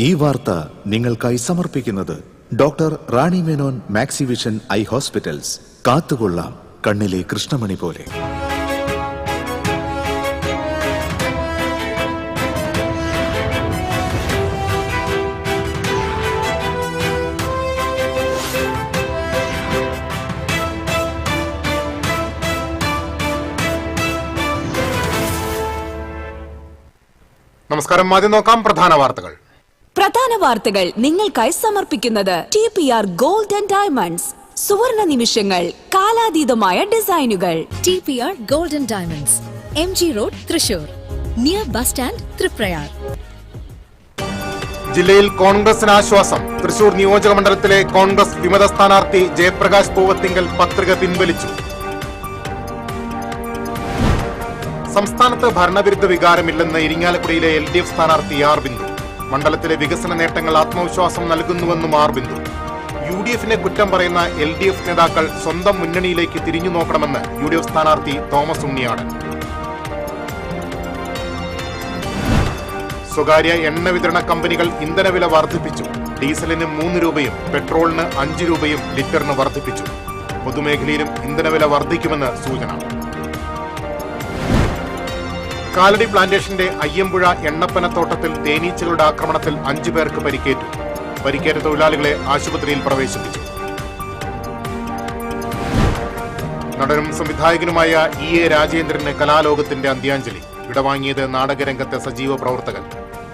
ഈ വാർത്ത നിങ്ങൾക്കായി സമർപ്പിക്കുന്നത് doctor Rani Menon Maxivision I hospitals. കാത്തുകൊള്ളാം കണ്ണിലെ കൃഷ്ണമണി പോലെ. നമസ്കാരം. ആദ്യം നോക്കാം പ്രധാന വാർത്തകൾ. നിങ്ങൾക്കായി സമർപ്പിക്കുന്നത് TPR ഗോൾഡ് ആൻഡ് ഡയമണ്ട്സ്. സുവർണ നിമിഷങ്ങൾ, കാലാതീതമായ ഡിസൈനുകൾ. TPR gold and diamonds, MG road, Thrissur, near bus stand, Triprayar. ജില്ലയിൽ കോൺഗ്രസിന് ആശ്വാസം. തൃശൂർ നിയോജക മണ്ഡലത്തിലെ കോൺഗ്രസ് വിമത സ്ഥാനാർത്ഥി ജയപ്രകാശ് പൂവത്തിങ്കൽ പത്രിക പിൻവലിച്ചു. സംസ്ഥാനത്ത് ഭരണവിരുദ്ധ വികാരമില്ലെന്ന് ഇരിങ്ങാലക്കുടയിലെ LDF സ്ഥാനാർത്ഥി ആർ ബിന്ദു. മണ്ഡലത്തിലെ വികസന നേട്ടങ്ങൾ ആത്മവിശ്വാസം നൽകുന്നുവെന്നും ആർ ബിന്ദു. UDF-നെ കുറ്റം പറയുന്ന LDF നേതാക്കൾ സ്വന്തം മുന്നണിയിലേക്ക് തിരിഞ്ഞു നോക്കണമെന്ന് UDF സ്ഥാനാർത്ഥി തോമസ് ഉണ്ണിയാടൻ. സ്വകാര്യ എണ്ണ വിതരണ കമ്പനികൾ ഇന്ധനവില വർദ്ധിപ്പിച്ചു. ഡീസലിന് 3 രൂപയും പെട്രോളിന് 5 രൂപയും ലിറ്ററിന് വർദ്ധിപ്പിച്ചു. പൊതുമേഖലയിലും ഇന്ധനവില വർദ്ധിക്കുമെന്ന് സൂചന. കാലടി പ്ലാന്റേഷന്റെ അയ്യമ്പുഴ എണ്ണപ്പനത്തോട്ടത്തിൽ തേനീച്ചകളുടെ ആക്രമണത്തിൽ 5 പേർക്ക് പരിക്കേറ്റു. പരിക്കേറ്റ തൊഴിലാളികളെ ആശുപത്രിയിൽ പ്രവേശിപ്പിച്ചു. നടനും സംവിധായകനുമായ EA രാജേന്ദ്രന് കലാലോകത്തിന്റെ അന്ത്യാഞ്ജലി. വിടവാങ്ങിയത് നാടകരംഗത്തെ സജീവ പ്രവർത്തകൻ.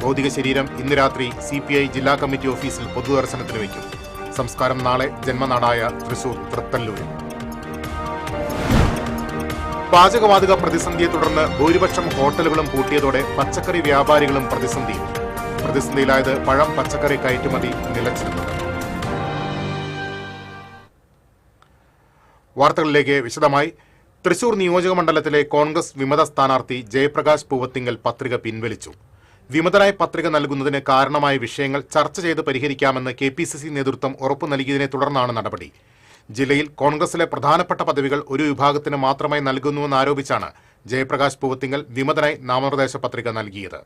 ഭൗതിക ശരീരം ഇന്ന് രാത്രി CPI ജില്ലാ കമ്മിറ്റി ഓഫീസിൽ പൊതുദർശനത്തിന് വയ്ക്കും. സംസ്കാരം നാളെ ജന്മനാടായ തൃശൂർ തൃത്തല്ലൂരിൽ. പാചകവാതക പ്രതിസന്ധിയെ തുടർന്ന് ഭൂരിപക്ഷം ഹോട്ടലുകളും പൂട്ടിയതോടെ പച്ചക്കറി വ്യാപാരികളും പ്രതിസന്ധിയിലായത് പഴം പച്ചക്കറി കയറ്റുമതി നിലച്ചിരുന്നത്. വാർത്തകളിലേക്ക് വിശദമായി. തൃശൂർ നിയോജക മണ്ഡലത്തിലെ കോൺഗ്രസ് വിമത സ്ഥാനാർത്ഥി ജയപ്രകാശ് പൂവത്തിങ്കൽ പത്രിക പിൻവലിച്ചു. വിമതനായി പത്രിക നൽകുന്നതിന് കാരണമായ വിഷയങ്ങൾ ചർച്ച ചെയ്ത് പരിഹരിക്കാമെന്ന് KPCC നേതൃത്വം ഉറപ്പു നൽകിയതിനെ തുടർന്നാണ് നടപടി. ജില്ലയിൽ കോൺഗ്രസിലെ പ്രധാനപ്പെട്ട പദവികൾ ഒരു വിഭാഗത്തിന് മാത്രമായി നൽകുന്നുവെന്നാരോപിച്ചാണ് ജയപ്രകാശ് പൂവത്തിങ്കൽ വിമതനായി നാമനിർദ്ദേശ പത്രിക നൽകിയത്.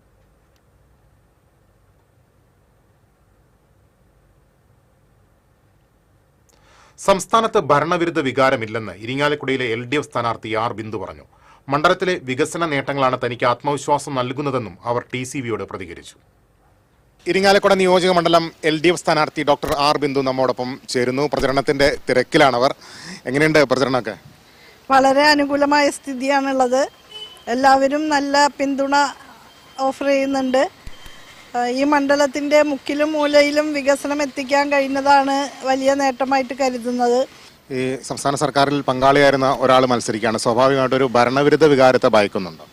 സംസ്ഥാനത്ത് ഭരണവിരുദ്ധ വികാരമില്ലെന്ന് ഇരിങ്ങാലക്കുടയിലെ LDF സ്ഥാനാർത്ഥി ആർ ബിന്ദു പറഞ്ഞു. മണ്ഡലത്തിലെ വികസന നേട്ടങ്ങളാണ് തനിക്ക് ആത്മവിശ്വാസം നൽകുന്നതെന്നും അവർ TCVയോട് പ്രതികരിച്ചു. ഇരിങ്ങാലക്കുട നിയോജക മണ്ഡലം LDF സ്ഥാനാർത്ഥി ഡോക്ടർ ആർ ബിന്ദു നമ്മോടൊപ്പം ചേരുന്നു. പ്രചരണത്തിന്റെ തിരക്കിലാണവർ. എങ്ങനെയുണ്ട് പ്രചരണമൊക്കെ? വളരെ അനുകൂലമായ സ്ഥിതിയാണുള്ളത്. എല്ലാവരും നല്ല പിന്തുണ ഓഫർ ചെയ്യുന്നുണ്ട്. ഈ മണ്ഡലത്തിന്റെ മുക്കിലും മൂലയിലും വികസനം എത്തിക്കാൻ കഴിഞ്ഞതാണ് വലിയ നേട്ടമായിട്ട് കരുതുന്നത്. ഈ സംസ്ഥാന സർക്കാരിൽ പങ്കാളിയായിരുന്ന ഒരാൾ മത്സരിക്കുകയാണ്. സ്വാഭാവികമായിട്ടൊരു ഭരണവിരുദ്ധ വികാരത്തെ ഭയക്കുന്നുണ്ടോ?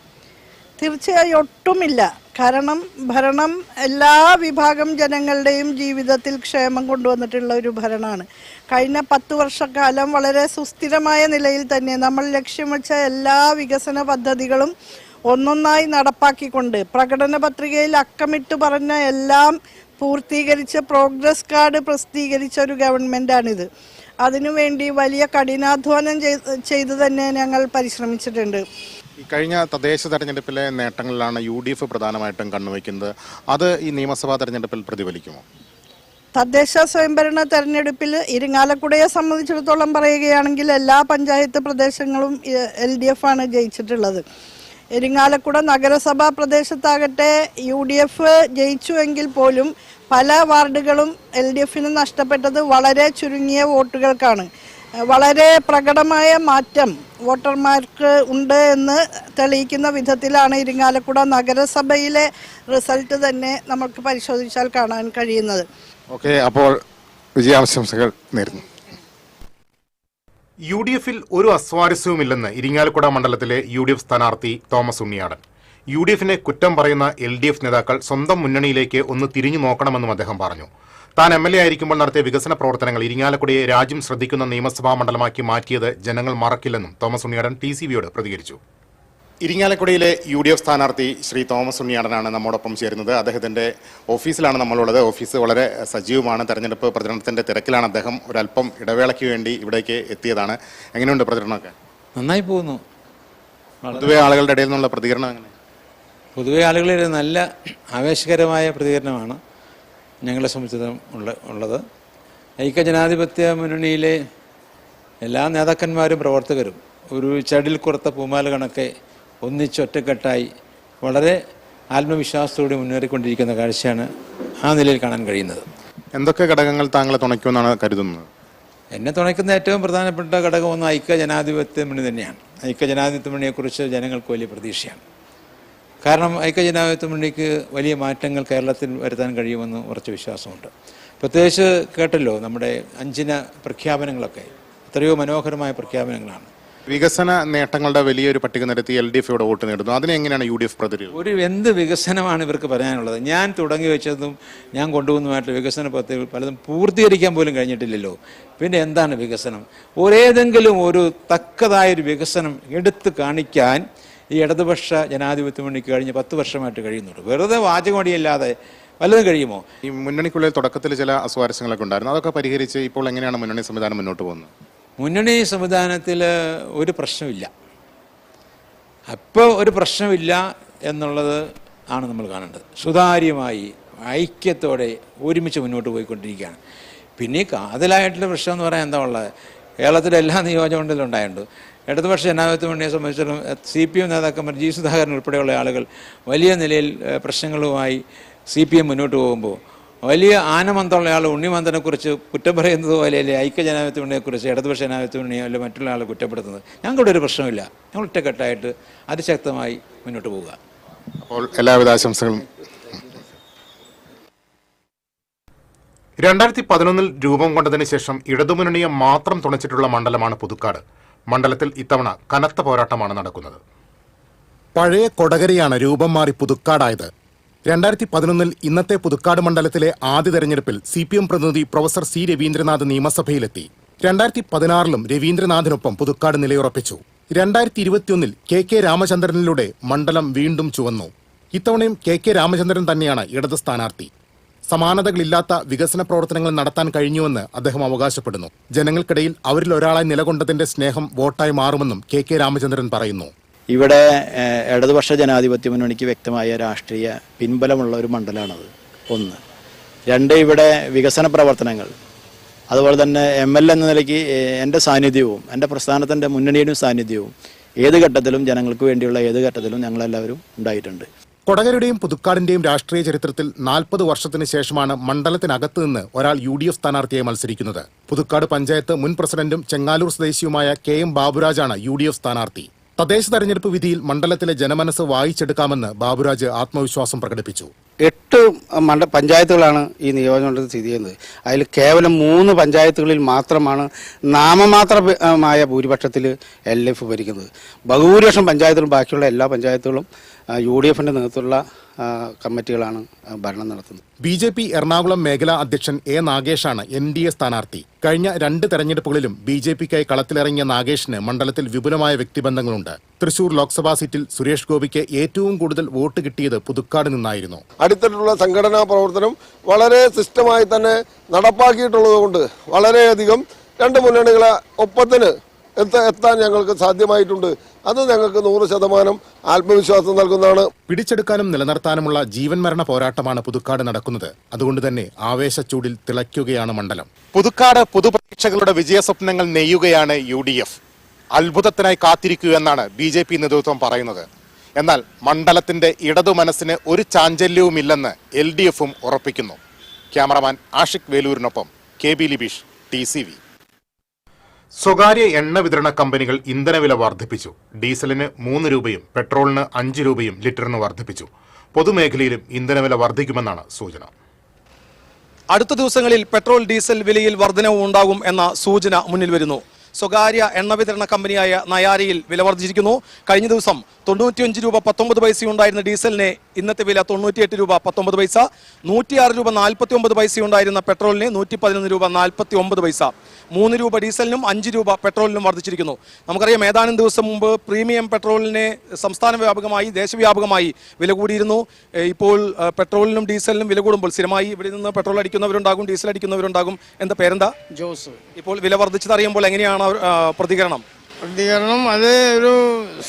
തീർച്ചയായും ഒട്ടുമില്ല. കാരണം ഭരണം എല്ലാ വിഭാഗം ജനങ്ങളുടെയും ജീവിതത്തിൽ ക്ഷേമം കൊണ്ടുവന്നിട്ടുള്ള ഒരു ഭരണമാണ്. കഴിഞ്ഞ 10 വർഷക്കാലം വളരെ സുസ്ഥിരമായ നിലയിൽ തന്നെ നമ്മൾ ലക്ഷ്യം വെച്ച എല്ലാ വികസന പദ്ധതികളും ഒന്നൊന്നായി നടപ്പാക്കിക്കൊണ്ട് പ്രകടന പത്രികയിൽ അക്കമിട്ട് പറഞ്ഞ എല്ലാം പൂർത്തീകരിച്ച് പ്രോഗ്രസ് കാർഡ് പ്രസിദ്ധീകരിച്ച ഒരു ഗവൺമെൻറ്റാണിത്. അതിനുവേണ്ടി വലിയ കഠിനാധ്വാനം ചെയ്ത് തന്നെ ഞങ്ങൾ പരിശ്രമിച്ചിട്ടുണ്ട്. കഴിഞ്ഞ തദ്ദേശ തെരഞ്ഞെടുപ്പിലെ നേട്ടങ്ങളിലാണ് UDF പ്രധാനമായിട്ടും കണ്ണുവയ്ക്കുന്നത്. അത് ഈ നിയമസഭാ തെരഞ്ഞെടുപ്പിൽ പ്രതിഫലിക്കുമോ? തദ്ദേശ സ്വയംഭരണ തെരഞ്ഞെടുപ്പിൽ ഇരിങ്ങാലക്കുടയെ സംബന്ധിച്ചിടത്തോളം പറയുകയാണെങ്കിൽ എല്ലാ പഞ്ചായത്ത് പ്രദേശങ്ങളും LDF ആണ് ജയിച്ചിട്ടുള്ളത്. ഇരിങ്ങാലക്കുട നഗരസഭാ പ്രദേശത്താകട്ടെ UDF ജയിച്ചുവെങ്കിൽ പോലും പല വാർഡുകളും LDF-ന് നഷ്ടപ്പെട്ടത് വളരെ ചുരുങ്ങിയ വോട്ടുകൾക്കാണ്. വളരെ പ്രകടമായ മാറ്റം വോട്ടർമാർക്ക് ഉണ്ട് എന്ന് തെളിയിക്കുന്ന വിധത്തിലാണ് ഇരിങ്ങാലക്കുട നഗരസഭയിലെ റിസൾട്ട് തന്നെ നമുക്ക് പരിശോധിച്ചാൽ കാണാൻ കഴിയുന്നത്. ഓക്കെ, അപ്പോൾ വിജയാശംസകൾ നേരുന്നു. UDF-ൽ ഒരു അസ്വാരസ്യവുമില്ലെന്ന് ഇരിങ്ങാലക്കുട മണ്ഡലത്തിലെ UDF സ്ഥാനാർത്ഥി തോമസ് ഉണ്ണിയാടൻ. UDF-നെ കുറ്റം പറയുന്ന LDF നേതാക്കൾ സ്വന്തം മുന്നണിയിലേക്ക് ഒന്ന് തിരിഞ്ഞു നോക്കണമെന്നും അദ്ദേഹം പറഞ്ഞു. താൻ MLA ആയിരിക്കുമ്പോൾ നടത്തിയ വികസന പ്രവർത്തനങ്ങൾ ഇരിങ്ങാലക്കുടയെ രാജ്യം ശ്രദ്ധിക്കുന്ന നിയമസഭാ മണ്ഡലമാക്കി മാറ്റിയത് ജനങ്ങൾ മറക്കില്ലെന്നും തോമസ് ഉണ്ണിയാടൻ TCVയോട് പ്രതികരിച്ചു. ഇരിങ്ങാലക്കുടയിലെ UDF സ്ഥാനാർത്ഥി ശ്രീ തോമസ് ഉണ്ണിയാടനാണ് നമ്മോടൊപ്പം ചേരുന്നത്. അദ്ദേഹത്തിന്റെ ഓഫീസിലാണ് നമ്മളുള്ളത്. ഓഫീസ് വളരെ സജീവമാണ്. തെരഞ്ഞെടുപ്പ് പ്രചരണത്തിന്റെ തിരക്കിലാണ് അദ്ദേഹം. ഒരല്പം ഇടവേളയ്ക്ക് വേണ്ടി ഇവിടേക്ക് എത്തിയതാണ്. എങ്ങനെയുണ്ട് പ്രചരണമൊക്കെ? നന്നായി പോകുന്നു. പൊതുവെ ആളുകളുടെ ഇടയിൽ നിന്നുള്ള പ്രതികരണം എങ്ങനെ? പൊതുവെ ആളുകളിൽ നല്ല ആവേശകരമായ പ്രതികരണമാണ്. ഞങ്ങളെ സംബന്ധിച്ചിടത്തോളം ഉള്ളത്. ഐക്യജനാധിപത്യ മുന്നണിയിലെ എല്ലാ നേതാക്കന്മാരും പ്രവർത്തകരും ഒരു ചടിൽ കുറത്ത പൂമാല കണക്കെ ഒന്നിച്ചൊറ്റക്കെട്ടായി വളരെ ആത്മവിശ്വാസത്തോടെ മുന്നേറിക്കൊണ്ടിരിക്കുന്ന കാഴ്ചയാണ് ആ നിലയിൽ കാണാൻ കഴിയുന്നത്. എന്തൊക്കെ ഘടകങ്ങൾ താങ്കളെ തുണയ്ക്കുമെന്നാണ് കരുതുന്നത്? എന്നെ തുണയ്ക്കുന്ന ഏറ്റവും പ്രധാനപ്പെട്ട ഘടകം ഒന്ന് ഐക്യജനാധിപത്യ മുന്നണി തന്നെയാണ്. ഐക്യജനാധിപത്യ മുന്നണിയെക്കുറിച്ച് ജനങ്ങൾക്ക് വലിയ പ്രതീക്ഷയാണ്. കാരണം ഐക്യജനാധിപത്യ മുന്നണിക്ക് വലിയ മാറ്റങ്ങൾ കേരളത്തിൽ വരുത്താൻ കഴിയുമെന്ന് ഉറച്ച വിശ്വാസമുണ്ട്. പ്രത്യേകിച്ച് കേട്ടല്ലോ നമ്മുടെ 5 പ്രഖ്യാപനങ്ങളൊക്കെ എത്രയോ മനോഹരമായ പ്രഖ്യാപനങ്ങളാണ്. വികസന നേട്ടങ്ങളുടെ വലിയൊരു പട്ടിക നിരത്തി LDF ഇവിടെ വോട്ട് നേടുന്നു. അതിനെ എങ്ങനെയാണ് UDF പ്രതിരോധം? എന്ത് വികസനമാണ് ഇവർക്ക് പറയാനുള്ളത്? ഞാൻ തുടങ്ങി വെച്ചതും ഞാൻ കൊണ്ടുപോകുന്നതുമായിട്ടുള്ള വികസന പദ്ധതികൾ പലതും പൂർത്തീകരിക്കാൻ പോലും കഴിഞ്ഞിട്ടില്ലല്ലോ. പിന്നെ എന്താണ് വികസനം? ഏതെങ്കിലും ഒരു തക്കതായൊരു വികസനം എടുത്തു കാണിക്കാൻ ഈ ഇടതുപക്ഷ ജനാധിപത്യ മുന്നണിക്ക് കഴിഞ്ഞ 10 വർഷമായിട്ട് കഴിയുന്നുണ്ട്. വെറുതെ വാചകമടിയല്ലാതെ വല്ലതും കഴിയുമോ? ഈ മുന്നണിക്കുള്ളിൽ തുടക്കത്തിൽ ചില അസ്വാരസ്യങ്ങളൊക്കെ ഉണ്ടായിരുന്നു. അതൊക്കെ പരിഹരിച്ച് ഇപ്പോൾ എങ്ങനെയാണ് മുന്നണി സംവിധാനം മുന്നോട്ട് പോകുന്നത്? മുന്നണി സംവിധാനത്തിൽ ഒരു പ്രശ്നമില്ല. അപ്പോൾ ഒരു പ്രശ്നമില്ല എന്നുള്ളത് ആണ് നമ്മൾ കാണേണ്ടത്. സുതാര്യമായി ഐക്യത്തോടെ ഒരുമിച്ച് മുന്നോട്ട് പോയിക്കൊണ്ടിരിക്കുകയാണ്. പിന്നെ കാതലായിട്ടുള്ള പ്രശ്നം എന്ന് പറയാൻ എന്താ ഉള്ളത്? കേരളത്തിലെ എല്ലാ നിയോജകമണ്ഡലത്തിലും ഉണ്ടായിട്ടുണ്ട്. ഇടതുപക്ഷ ജനാധിപത്യ മുന്നണിയെ സംബന്ധിച്ചിടത്തോളം CPM നേതാക്കന്മാർ G. സുധാകരൻ ഉൾപ്പെടെയുള്ള ആളുകൾ വലിയ നിലയിൽ പ്രശ്നങ്ങളുമായി CPM മുന്നോട്ട് പോകുമ്പോൾ വലിയ ആനമന്തമുള്ള ആൾ ഉണ്ണിമന്തനെക്കുറിച്ച് കുറ്റം പറയുന്നത് പോലെയല്ലേ ഐക്യജനാധിപത്യ മുന്നണിയെക്കുറിച്ച് ഇടതുപക്ഷ ജനാധിപത്യ മുന്നണിയോ അല്ലെ മറ്റുള്ള ആളെ കുറ്റപ്പെടുത്തുന്നത്? ഞങ്ങളുടെ ഒരു പ്രശ്നമില്ല. ഞങ്ങൾ ഒറ്റക്കെട്ടായിട്ട് അതിശക്തമായി മുന്നോട്ട് പോവുക. അപ്പോൾ എല്ലാവിധ ആശംസകളും. 2011 രൂപം കൊണ്ടതിന് ശേഷം ഇടതുമുന്നണിയെ മാത്രം തുണച്ചിട്ടുള്ള മണ്ഡലമാണ് പുതുക്കാട്. മണ്ഡലത്തിൽ ഇത്തവണ കനത്ത പോരാട്ടമാണ് നടക്കുന്നത്. പഴയ കൊടകരയാണ് രൂപം മാറി പുതുക്കാടായത്. 2011 ഇന്നത്തെ പുതുക്കാട് മണ്ഡലത്തിലെ ആദ്യ തെരഞ്ഞെടുപ്പിൽ CPM പ്രതിനിധി പ്രൊഫസർ C. രവീന്ദ്രനാഥ് നിയമസഭയിലെത്തി. 2016 രവീന്ദ്രനാഥിനൊപ്പം പുതുക്കാട് നിലയുറപ്പിച്ചു. 2021 KK രാമചന്ദ്രനിലൂടെ മണ്ഡലം വീണ്ടും ചുവന്നു. ഇത്തവണയും KK രാമചന്ദ്രൻ തന്നെയാണ് ഇടത് സ്ഥാനാർത്ഥി. സമാനതകളില്ലാത്ത വികസന പ്രവർത്തനങ്ങൾ നടത്താൻ കഴിഞ്ഞുവെന്ന് അദ്ദേഹം അവകാശപ്പെടുന്നു. ജനങ്ങൾക്കിടയിൽ അവരിൽ ഒരാളായി നിലകൊണ്ടതിന്റെ സ്നേഹം വോട്ടായി മാറുമെന്നും KK രാമചന്ദ്രൻ പറയുന്നു. ഇവിടെ ഇടതുപക്ഷ ജനാധിപത്യ മുന്നണിക്ക് വ്യക്തമായ രാഷ്ട്രീയ പിൻബലമുള്ള ഒരു മണ്ഡലമാണത്. 1. 2, ഇവിടെ വികസന പ്രവർത്തനങ്ങൾ അതുപോലെ തന്നെ ML എന്ന നിലയ്ക്ക് എൻ്റെ സാന്നിധ്യവും എൻ്റെ പ്രസ്ഥാനത്തിൻ്റെ മുന്നണിയുടെയും സാന്നിധ്യവും ഏത് ഘട്ടത്തിലും ജനങ്ങൾക്ക് വേണ്ടിയുള്ള ഏത് ഘട്ടത്തിലും ഞങ്ങളെല്ലാവരും ഉണ്ടായിട്ടുണ്ട്. കൊടകരയുടെയും പുതുക്കാടിന്റെയും രാഷ്ട്രീയ ചരിത്രത്തിൽ 40 വർഷത്തിന് ശേഷമാണ് മണ്ഡലത്തിനകത്ത് നിന്ന് ഒരാൾ UDF സ്ഥാനാർത്ഥിയായി മത്സരിക്കുന്നത്. പുതുക്കാട് പഞ്ചായത്ത് മുൻ പ്രസിഡന്റും ചെങ്ങാലൂർ സ്വദേശിയുമായ KM ബാബുരാജാണ് UDF സ്ഥാനാർത്ഥി. തദ്ദേശ തെരഞ്ഞെടുപ്പ് വിധിയിൽ മണ്ഡലത്തിലെ ജനമനസ് വായിച്ചെടുക്കാമെന്ന് ബാബുരാജ് ആത്മവിശ്വാസം പ്രകടിപ്പിച്ചു. 8 പഞ്ചായത്തുകളാണ് ഈ നിയോജകമണ്ഡലത്തിൽ സ്ഥിതി ചെയ്യുന്നത്. അതിൽ കേവലം 3 പഞ്ചായത്തുകളിൽ മാത്രമാണ് നാമമാത്രമായ ഭൂരിപക്ഷത്തിൽ LDF ഭരിക്കുന്നത്. ബഹുഭൂരിപക്ഷം പഞ്ചായത്തുകളും ബാക്കിയുള്ള എല്ലാ പഞ്ചായത്തുകളും UDFന്റെ നേതൃത്വത്തിലുള്ള കമ്മിറ്റികളാണ് ഭരണം നടത്തുന്നത്. BJP എറണാകുളം മേഖലാ അധ്യക്ഷൻ A. നാഗേഷാണ് NDA സ്ഥാനാർത്ഥി. കഴിഞ്ഞ 2 തെരഞ്ഞെടുപ്പുകളിലും BJPക്കായി കളത്തിലിറങ്ങിയ നാഗേഷിന് മണ്ഡലത്തിൽ വിപുലമായ വ്യക്തിബന്ധങ്ങളുണ്ട്. തൃശൂർ ലോക്സഭാ സീറ്റിൽ സുരേഷ് ഗോപിക്ക് ഏറ്റവും കൂടുതൽ വോട്ട് കിട്ടിയത് പുതുക്കാട് നിന്നായിരുന്നു. അടിത്തട്ടിലുള്ള സംഘടനാ പ്രവർത്തനം വളരെ സിസ്റ്റമായി തന്നെ നടപ്പാക്കിയിട്ടുള്ളത് കൊണ്ട് വളരെയധികം 2 മുന്നണികളെ ഒപ്പത്തിന് എത്താൻ ഞങ്ങൾക്ക് സാധ്യമായിട്ടുണ്ട്. അത് ഞങ്ങൾക്ക് 100% ആത്മവിശ്വാസം നൽകുന്നതാണ്. പിടിച്ചെടുക്കാനും നിലനിർത്താനുമുള്ള ജീവൻ മരണ പോരാട്ടമാണ് പുതുക്കാട് നടക്കുന്നത്. അതുകൊണ്ട് തന്നെ ആവേശച്ചൂടിൽ തിളയ്ക്കുകയാണ് മണ്ഡലം. പുതുക്കാട് പുതുപ്രതീക്ഷകളുടെ വിജയസ്വപ്നങ്ങൾ നെയ്യുകയാണ് UDF. അത്ഭുതത്തിനായി കാത്തിരിക്കൂ എന്നാണ് BJP നേതൃത്വം പറയുന്നത്. എന്നാൽ മണ്ഡലത്തിന്റെ ഇടതു മനസ്സിന് ഒരു ചാഞ്ചല്യവുമില്ലെന്ന് LDFും ഉറപ്പിക്കുന്നു. ക്യാമറമാൻ ആഷിഖ് വേലൂരിനൊപ്പം KB ലിബീഷ്, TCV. സ്വകാര്യ എണ്ണ വിതരണ കമ്പനികൾ ഇന്ധനവില വർദ്ധിപ്പിച്ചു. ഡീസലിന് 3 രൂപയും പെട്രോളിന് 5 രൂപയും ലിറ്ററിന് വർദ്ധിപ്പിച്ചു. പൊതുമേഖലയിലും ഇന്ധനവില വർദ്ധിക്കുമെന്നാണ് സൂചന. അടുത്ത ദിവസങ്ങളിൽ പെട്രോൾ ഡീസൽ വിലയിൽ വർധനവും ഉണ്ടാകും എന്ന സൂചന മുന്നിൽ വരുന്നു. സ്വകാര്യ എണ്ണ വിതരണ കമ്പനിയായ നയാരയിൽ വില വർദ്ധിച്ചിരിക്കുന്നു. കഴിഞ്ഞ ദിവസം 95 രൂപ 19 പൈസയുണ്ടായിരുന്ന ഡീസലിന് ഇന്നത്തെ വില 98 രൂപ 19 പൈസ. 106 രൂപ 49 പൈസയുണ്ടായിരുന്ന പെട്രോളിന് 111 രൂപ 49 പൈസ. 3 രൂപ ഡീസലിനും 5 രൂപ പെട്രോളിനും വർദ്ധിച്ചിരിക്കുന്നു. നമുക്കറിയാം, ഏതാനും ദിവസം മുമ്പ് പ്രീമിയം പെട്രോളിന് സംസ്ഥാന വ്യാപകമായി ദേശവ്യാപകമായി വില കൂടിയിരുന്നു. ഇപ്പോൾ പെട്രോളിനും ഡീസലിനും വില കൂടുമ്പോൾ സ്ഥിരമായി ഇവിടെ നിന്ന് പെട്രോൾ അടിക്കുന്നവരുണ്ടാകും, ഡീസൽ അടിക്കുന്നവരുണ്ടാകും. എന്താ പേരെന്താ? ജോസ്. ഇപ്പോൾ വില വർദ്ധിച്ചത് അറിയുമ്പോൾ എങ്ങനെയാണ് പ്രതികരണം? അത് ഒരു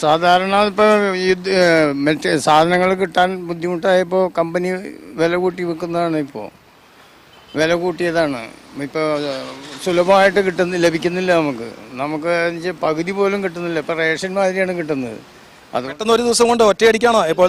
സാധാരണ ഇപ്പോൾ മറ്റേ സാധനങ്ങൾ കിട്ടാൻ ബുദ്ധിമുട്ടായപ്പോൾ കമ്പനി വില കൂട്ടി വെക്കുന്നതാണ്. ഇപ്പോൾ വില കൂട്ടിയതാണ്. ഇപ്പോൾ സുലഭമായിട്ട് ലഭിക്കുന്നില്ല നമുക്ക് പകുതി പോലും കിട്ടുന്നില്ല. ഇപ്പോൾ റേഷൻ മാതിരിയാണ് കിട്ടുന്നത്. അത് പെട്ടെന്ന് ഒരു ദിവസം കൊണ്ട് ഒറ്റയടിക്കാണോ ഇപ്പോൾ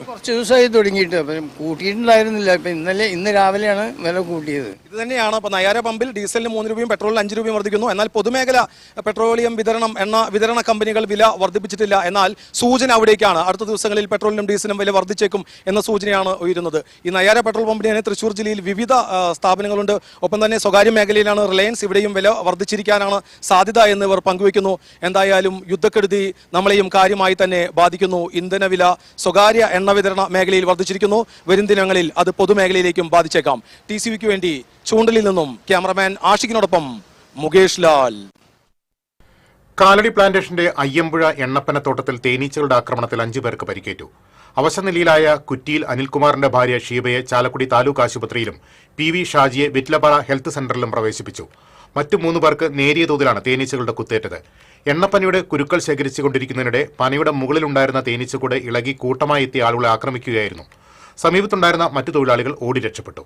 കുറച്ച് ദിവസമായി തുടങ്ങിയിട്ട്. അപ്പം കൂട്ടിയിട്ടുണ്ടായിരുന്നില്ല. ഇപ്പം ഇന്ന് രാവിലെയാണ് വില കൂട്ടിയത്. ഇത് തന്നെയാണ് ഇപ്പോൾ നയാര പമ്പിൽ ഡീസലിന് 3 രൂപയും പെട്രോളിന് 5 രൂപയും വർദ്ധിക്കുന്നു. എന്നാൽ പൊതുമേഖല പെട്രോളിയം എണ്ണ വിതരണ കമ്പനികൾ വില വർദ്ധിപ്പിച്ചിട്ടില്ല. എന്നാൽ സൂചന അവിടേക്കാണ്. അടുത്ത ദിവസങ്ങളിൽ പെട്രോളിനും ഡീസലിനും വില വർദ്ധിച്ചേക്കും എന്ന സൂചനയാണ് ഉയരുന്നത്. ഈ നയാര പെട്രോൾ പമ്പിന് തൃശ്ശൂർ ജില്ലയിൽ വിവിധ സ്ഥാപനങ്ങളുണ്ട്. ഒപ്പം തന്നെ സ്വകാര്യ മേഖലയിലാണ് റിലയൻസ്. ഇവിടെയും വില വർദ്ധിച്ചിരിക്കാനാണ് സാധ്യത എന്ന് ഇവർ പങ്കുവയ്ക്കുന്നു. എന്തായാലും യുദ്ധക്കെടുതി നമ്മളെയും കാര്യമായി തന്നെ ബാധിക്കുന്നു. ഇന്ധനവില സ്വകാര്യ എണ്ണ വിതരണ മേഖലയിൽ വർദ്ധിച്ചിരിക്കുന്നു. വരും ദിനങ്ങളിൽ അത് പൊതുമേഖലയിലേക്കും ബാധിച്ചേക്കാം. TCVക്ക് വേണ്ടി ചൂണ്ടലിൽ നിന്നും ക്യാമറമാൻ ആഷിഖിനോടൊപ്പം മുകേഷ് ലാൽ. കാലടി പ്ലാന്റേഷന്റെ അയ്യമ്പുഴ എണ്ണപ്പനത്തോട്ടത്തിൽ തേനീച്ചകളുടെ ആക്രമണത്തിൽ 5 പേർക്ക് പരിക്കേറ്റു. അവശനിലയിലായ കുറ്റിയിൽ അനിൽകുമാറിന്റെ ഭാര്യ ഷീബയെ ചാലക്കുടി താലൂക്ക് ആശുപത്രിയിലും PV ഷാജിയെ വിറ്റ്ലപാറ ഹെൽത്ത് സെന്ററിലും പ്രവേശിപ്പിച്ചു. മറ്റു 3 പേർക്ക് നേരിയ തോതിലാണ് തേനീച്ചകളുടെ കുത്തേറ്റത്. എണ്ണപ്പനയുടെ കുരുക്കൾ ശേഖരിച്ചുകൊണ്ടിരിക്കുന്നതിനിടെ പനയുടെ മുകളിലുണ്ടായിരുന്ന തേനീച്ചക്കൂട് ഇളകി കൂട്ടമായി എത്തിയ ആളുകളെ ആക്രമിക്കുകയായിരുന്നു. സമീപത്തുണ്ടായിരുന്ന മറ്റു തൊഴിലാളികൾ ഓടി രക്ഷപ്പെട്ടു.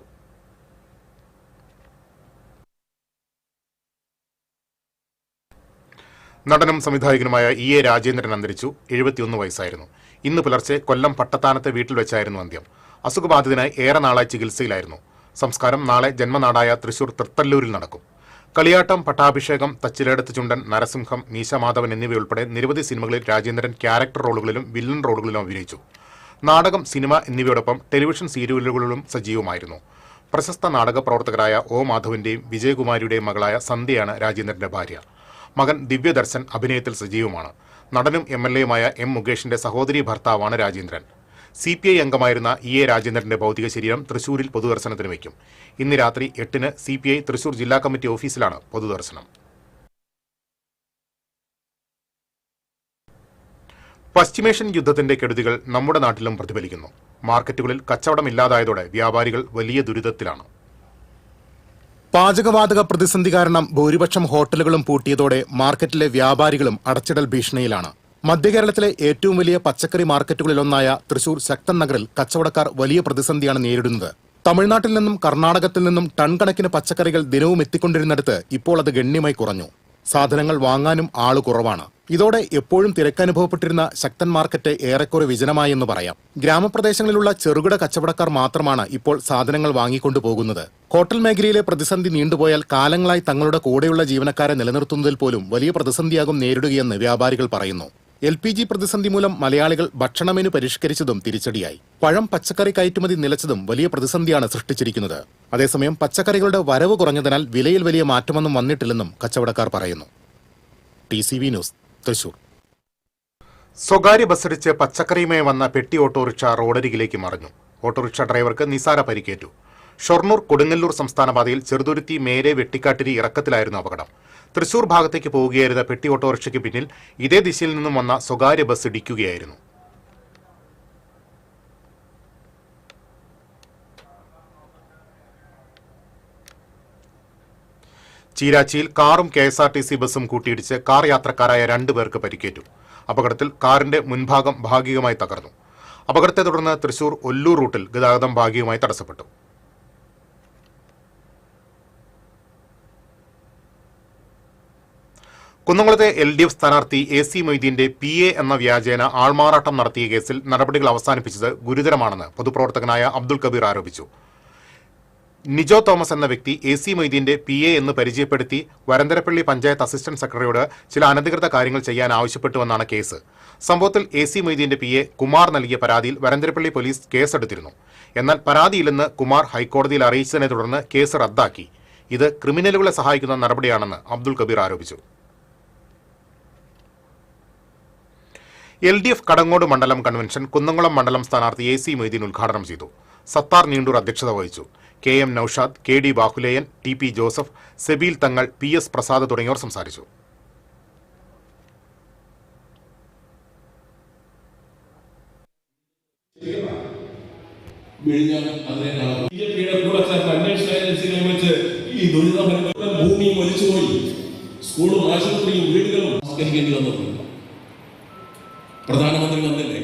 നടനും സംവിധായകനുമായ EA രാജേന്ദ്രൻ അന്തരിച്ചു. 71 വയസ്സായിരുന്നു. ഇന്ന് പുലർച്ചെ കൊല്ലം പട്ടത്താനത്തെ വീട്ടിൽ വെച്ചായിരുന്നു അന്ത്യം. അസുഖബാധിതനായി ഏറെ നാളായി ചികിത്സയിലായിരുന്നു. സംസ്കാരം നാളെ ജന്മനാടായ തൃശൂർ തൃത്തല്ലൂരിൽ നടക്കും. കളിയാട്ടം, പട്ടാഭിഷേകം, തച്ചിലേടത്ത് ചുണ്ടൻ, നരസിംഹം, മീശമാധവൻ എന്നിവയുൾപ്പെടെ നിരവധി സിനിമകളിൽ രാജേന്ദ്രൻ ക്യാരക്ടർ റോളുകളിലും വില്ലൻ റോളുകളിലും അഭിനയിച്ചു. നാടകം, സിനിമ എന്നിവയോടൊപ്പം ടെലിവിഷൻ സീരിയലുകളിലും സജീവമായിരുന്നു. പ്രശസ്ത നാടക പ്രവർത്തകരായ O മാധവന്റെയും വിജയകുമാരിയുടെയും മകളായ സന്ധ്യയാണ് രാജേന്ദ്രന്റെ ഭാര്യ. മകൻ ദിവ്യദർശൻ അഭിനയത്തിൽ സജീവമാണ്. നടനും MLA-യുമായ M മുകേഷിന്റെ സഹോദരി ഭർത്താവാണ് രാജേന്ദ്രൻ. CPI അംഗമായിരുന്ന EA രാജേന്ദ്രന്റെ ഭൗതിക ശരീരം തൃശൂരിൽ പൊതുദർശനത്തിന് വയ്ക്കും. ഇന്ന് രാത്രി 8-ന് CPI തൃശൂർ ജില്ലാ കമ്മിറ്റി ഓഫീസിലാണ് പൊതുദർശനം. പശ്ചിമേഷ്യൻ യുദ്ധത്തിന്റെ കെടുതികൾ നമ്മുടെ നാട്ടിലും പ്രതിഫലിക്കുന്നു. മാർക്കറ്റുകളിൽ കച്ചവടമില്ലാതായതോടെ വ്യാപാരികൾ വലിയ ദുരിതത്തിലാണ്. പാചകവാതക പ്രതിസന്ധി കാരണം ഭൂരിപക്ഷം ഹോട്ടലുകളും പൂട്ടിയതോടെ മാർക്കറ്റിലെ വ്യാപാരികളും അടച്ചിടൽ ഭീഷണിയിലാണ്. മധ്യകേരളത്തിലെ ഏറ്റവും വലിയ പച്ചക്കറി മാർക്കറ്റുകളിലൊന്നായ തൃശൂർ ശക്തൻ നഗറിൽ കച്ചവടക്കാർ വലിയ പ്രതിസന്ധിയാണ് നേരിടുന്നത്. തമിഴ്നാട്ടിൽ നിന്നും കർണാടകത്തിൽ നിന്നും ടൺ കണക്കിന് പച്ചക്കറികൾ ദിനവും എത്തിക്കൊണ്ടിരുന്നിടത്ത് ഇപ്പോൾ അത് ഗണ്യമായി കുറഞ്ഞു. സാധനങ്ങൾ വാങ്ങാനും ആള് കുറവാണ്. ഇതോടെ എപ്പോഴും തിരക്കനുഭവപ്പെട്ടിരുന്ന ശക്തൻ മാർക്കറ്റ് ഏറെക്കുറെ വിജനമായെന്ന് പറയാം. ഗ്രാമപ്രദേശങ്ങളിലുള്ള ചെറുകിട കച്ചവടക്കാർ മാത്രമാണ് ഇപ്പോൾ സാധനങ്ങൾ വാങ്ങിക്കൊണ്ടു പോകുന്നത്. ഹോട്ടൽ മേഖലയിലെ പ്രതിസന്ധി നീണ്ടുപോയാൽ കാലങ്ങളായി തങ്ങളുടെ കൂടെയുള്ള ജീവനക്കാരെ നിലനിർത്തുന്നതിൽ പോലും വലിയ പ്രതിസന്ധിയാകും നേരിടുകയെന്ന് വ്യാപാരികൾ പറയുന്നു. LPG പ്രതിസന്ധി മൂലം മലയാളികൾ ഭക്ഷണ മെനു പരിഷ്കരിച്ചതും തിരിച്ചടിയായി. പഴം, പച്ചക്കറി കയറ്റുമതി നിലച്ചതും വലിയ പ്രതിസന്ധിയാണ് സൃഷ്ടിച്ചിരിക്കുന്നത്. അതേസമയം പച്ചക്കറികളുടെ വരവ് കുറഞ്ഞതിനാൽ വിലയിൽ വലിയ മാറ്റമൊന്നും വന്നിട്ടില്ലെന്നും കച്ചവടക്കാർ പറയുന്നു. TCV news, Thrissur. സ്വകാര്യ ബസ്സിടിച്ച് പച്ചക്കറിയുമായി വന്ന പെട്ടി ഓട്ടോറിക്ഷ റോഡരികിലേക്ക് മറിഞ്ഞു. ഓട്ടോറിക്ഷ ഡ്രൈവർക്ക് നിസാര പരിക്കേറ്റു. ഷൊർണൂർ കൊടുങ്ങല്ലൂർ സംസ്ഥാന പാതയിൽ ചെറുതുരുത്തി മേരെ വെട്ടിക്കാട്ടിരി ഇറക്കത്തിലായിരുന്നു അപകടം. തൃശൂർ ഭാഗത്തേക്ക് പോവുകയായിരുന്ന പെട്ടി ഓട്ടോറിക്ഷയ്ക്ക് പിന്നിൽ ഇതേ ദിശയിൽ നിന്നും വന്ന സ്വകാര്യ ബസ് ഇടിക്കുകയായിരുന്നു. ചീരാച്ചിയിൽ കാറും KSRTC ബസ്സും കൂട്ടിയിടിച്ച് കാർ യാത്രക്കാരായ 2 പേർക്ക് പരിക്കേറ്റു. അപകടത്തിൽ കാറിന്റെ മുൻഭാഗം ഭാഗികമായി തകർന്നു. അപകടത്തെ തുടർന്ന് തൃശൂർ ഒല്ലൂർ റൂട്ടിൽ ഗതാഗതം ഭാഗികമായി തടസ്സപ്പെട്ടു. കുന്നംകുളത്തെ LDF സ്ഥാനാർത്ഥി AC മൊയ്തീന്റെ PA എന്ന വ്യാജേന ആൾമാറാട്ടം നടത്തിയ കേസിൽ നടപടികൾ അവസാനിപ്പിച്ചത് ഗുരുതരമാണെന്ന് പൊതുപ്രവർത്തകനായ അബ്ദുൽ കബീർ ആരോപിച്ചു. നിജോ തോമസ് എന്ന വ്യക്തി AC മൊയ്തീന്റെ PA എന്ന് പരിചയപ്പെടുത്തി വരന്തരപ്പള്ളി പഞ്ചായത്ത് അസിസ്റ്റന്റ് സെക്രട്ടറിയോട് ചില അനധികൃത കാര്യങ്ങൾ ചെയ്യാൻ ആവശ്യപ്പെട്ടുവെന്നാണ് കേസ്. സംഭവത്തിൽ AC മൊയ്തീന്റെ PA കുമാർ നൽകിയ പരാതിയിൽ വരന്തരപ്പള്ളി പോലീസ് കേസെടുത്തിരുന്നു. എന്നാൽ പരാതിയില്ലെന്ന് കുമാർ ഹൈക്കോടതിയിൽ അറിയിച്ചതിനെ തുടർന്ന് കേസ് റദ്ദാക്കി. ഇത് ക്രിമിനലുകളെ സഹായിക്കുന്ന നടപടിയാണെന്ന് അബ്ദുൽ കബീർ ആരോപിച്ചു. LDF കടങ്ങോട് മണ്ഡലം കൺവെൻഷൻ കുന്നംകുളം മണ്ഡലം സ്ഥാനാർത്ഥി AC മൊയ്തീൻ ഉദ്ഘാടനം ചെയ്തു. സത്താർ നീണ്ടൂർ അധ്യക്ഷത വഹിച്ചു. KM Noushad, KD Bahuleyan, TP Joseph, Sebeel Thangal, PS Prasad തുടങ്ങിയവർ സംസാരിച്ചു. ഭൂമിയും ഒലിച്ചുപോയി, സ്കൂളും ആശുപത്രിയും വീടുകളും സംസ്കരിക്കേണ്ടി വന്നു. പ്രധാനമന്ത്രി വന്നില്ലേ?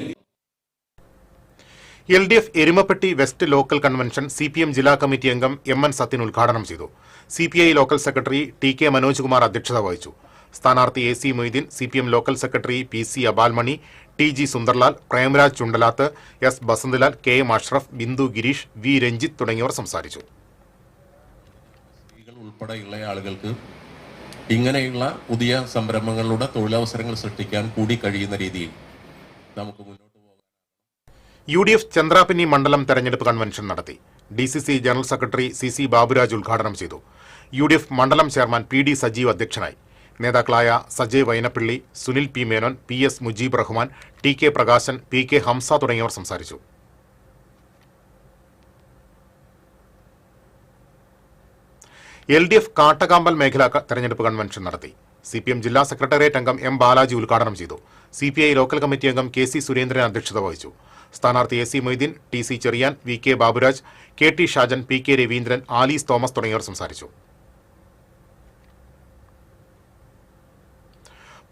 LDF Erumapetty west local convention CPM ജില്ലാ കമ്മിറ്റി അംഗം MN സത്യൻ ഉദ്ഘാടനം ചെയ്തു. CPI local secretary TK Manoj Kumar അധ്യക്ഷത വഹിച്ചു. സ്ഥാനാർത്ഥി AC Moideen, CPM local secretary PC Abalmani, TG Sundarlal, Premraj Chundalath, S Basanthalal, KM Ashraf, Bindu Gireesh, V Ranjith തുടങ്ങിയവർ സംസാരിച്ചു. ഉൾപ്പെടെയുള്ള ആളുകൾക്ക് ഇങ്ങനെയുള്ള പുതിയ സംരംഭങ്ങളുടെ തൊഴിലവസരങ്ങൾ സൃഷ്ടിക്കാൻ കൂടി കഴിയുന്ന രീതിയിൽ നമുക്ക് മുന്നോട്ട് പോകാം. UDF ചന്ദ്രാപിന്നി മണ്ഡലം തെരഞ്ഞെടുപ്പ് കൺവെൻഷൻ നടത്തി. DCC general secretary CC Baburaj ഉദ്ഘാടനം ചെയ്തു. UDF മണ്ഡലം ചെയർമാൻ PD സജീവ് അധ്യക്ഷനായി. നേതാക്കളായ Sajay Vynappilly, Sunil P Menon, PS Mujeeb Rahman, TK Prakashan, PK Hamza തുടങ്ങിയവർ സംസാരിച്ചു. LDF കാട്ടകാമ്പൽ മേഖല തെരഞ്ഞെടുപ്പ് കൺവെൻഷൻ നടത്തി. CPM ജില്ലാ സെക്രട്ടേറിയറ്റ് അംഗം M ബാലാജി ഉദ്ഘാടനം ചെയ്തു. CPI ലോക്കൽ കമ്മിറ്റി അംഗം KC സുരേന്ദ്രൻ അധ്യക്ഷത വഹിച്ചു. സ്ഥാനാർത്ഥി AC Moideen, TC Cheriyan, VK Baburaj, KT Shajan, PK Raveendran, Alice Thomas തുടങ്ങിയവർ സംസാരിച്ചു.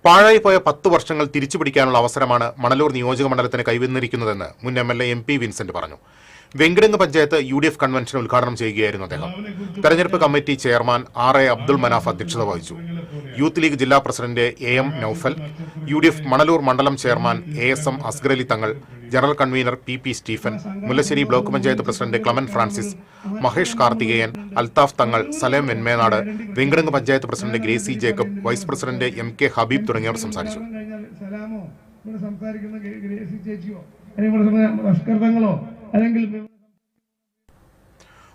പാഴായിപ്പോയ 10 വർഷങ്ങൾ തിരിച്ചുപിടിക്കാനുള്ള അവസരമാണ് മണലൂർ നിയോജക മണ്ഡലത്തിന് കൈവന്നിരിക്കുന്നതെന്ന് മുൻ MLA MP വിൻസെന്റ് പറഞ്ഞു. വെങ്കിടങ്ങ് പഞ്ചായത്ത് UDF കൺവെൻഷൻ ഉദ്ഘാടനം ചെയ്യുകയായിരുന്നു അദ്ദേഹം. തെരഞ്ഞെടുപ്പ് committee chairman RA Abdul Manaf അധ്യക്ഷത വഹിച്ചു. യൂത്ത് ലീഗ് ജില്ലാ president AM Noufal, UDF Manalur മണ്ഡലം chairman ASM Asgar Ali Thangal, general convener PP Stephen, Mullassery block panchayat president Clemen Francis, Mahesh Karthikeyan, Althaf Thangal, Salem Venmenad, Venkitangu panchayat president Gracy Jacob, vice president MK Habeeb തുടങ്ങിയവർ സംസാരിച്ചു.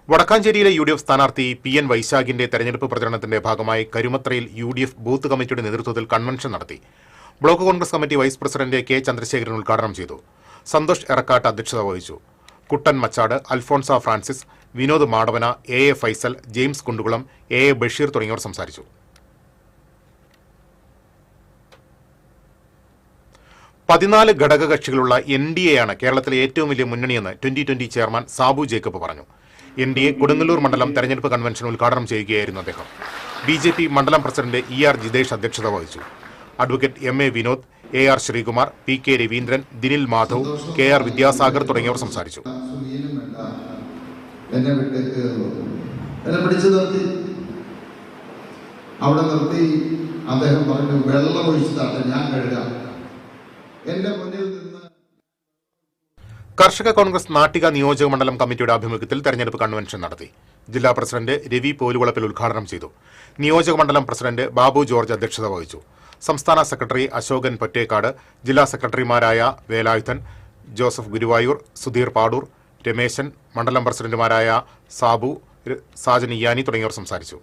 വടക്കാഞ്ചേരിയിലെ UDF സ്ഥാനാർത്ഥി PN വൈശാഖിന്റെ തെരഞ്ഞെടുപ്പ് പ്രചരണത്തിന്റെ ഭാഗമായി കരുമത്രയിൽ UDF ബൂത്ത് കമ്മിറ്റിയുടെ നേതൃത്വത്തിൽ കൺവെൻഷൻ നടത്തി. Block Congress committee vice president K Chandrasekharan ഉദ്ഘാടനം ചെയ്തു. സന്തോഷ് എറക്കാട്ട് അധ്യക്ഷത വഹിച്ചു. കുട്ടൻ മച്ചാട്, അൽഫോൺസ ഫ്രാൻസിസ്, വിനോദ് മാടവന, AA ഫൈസൽ, ജെയിംസ് കുണ്ടുകുളം, AA ബഷീർ തുടങ്ങിയവർ സംസാരിച്ചു. 14 ഘടകകക്ഷികളുള്ള NDA ആണ് കേരളത്തിലെ ഏറ്റവും വലിയ മുന്നണിയെന്ന് 2020 ചെയർമാൻ സാബു ജേക്കബ് പറഞ്ഞു. NDA കൊടുങ്ങല്ലൂർ മണ്ഡലം തെരഞ്ഞെടുപ്പ് കൺവെൻഷൻ ഉദ്ഘാടനം ചെയ്യുകയായിരുന്നു അദ്ദേഹം. BJP മണ്ഡലം പ്രസിഡന്റ് ER ജിതേഷ് അധ്യക്ഷത വഹിച്ചു. Advocate MA Vinod, AR Sreekumar, PK Raveendran, Dinil Madhav, KR Vidyasagar തുടങ്ങിയവർ സംസാരിച്ചു. അവിടെ നിർത്തി അദ്ദേഹം പറഞ്ഞു, വെള്ളം ഒഴിച്ചിട്ടാണ് ഞാൻ കഴുകാം. എന്റെ മുന്നിൽ നിന്ന് കർഷക കോൺഗ്രസ് നാട്ടിക നിയോജക മണ്ഡലം കമ്മിറ്റിയുടെ ആഭിമുഖ്യത്തിൽ തെരഞ്ഞെടുപ്പ് കൺവെൻഷൻ നടത്തി. ജില്ലാ പ്രസിഡന്റ് രവി പോലുകുളപ്പിൽ ഉദ്ഘാടനം ചെയ്തു. നിയോജക മണ്ഡലം പ്രസിഡന്റ് ബാബു ജോർജ് അധ്യക്ഷത വഹിച്ചു. സംസ്ഥാന സെക്രട്ടറി അശോകൻ പൊറ്റേക്കാട്, ജില്ലാ സെക്രട്ടറിമാരായ വേലായുധൻ, ജോസഫ് ഗുരുവായൂർ, സുധീർ പാടൂർ, രമേശൻ, മണ്ഡലം പ്രസിഡന്റുമാരായ സാബു, സാജൻ ഇയാനി തുടങ്ങിയവർ സംസാരിച്ചു.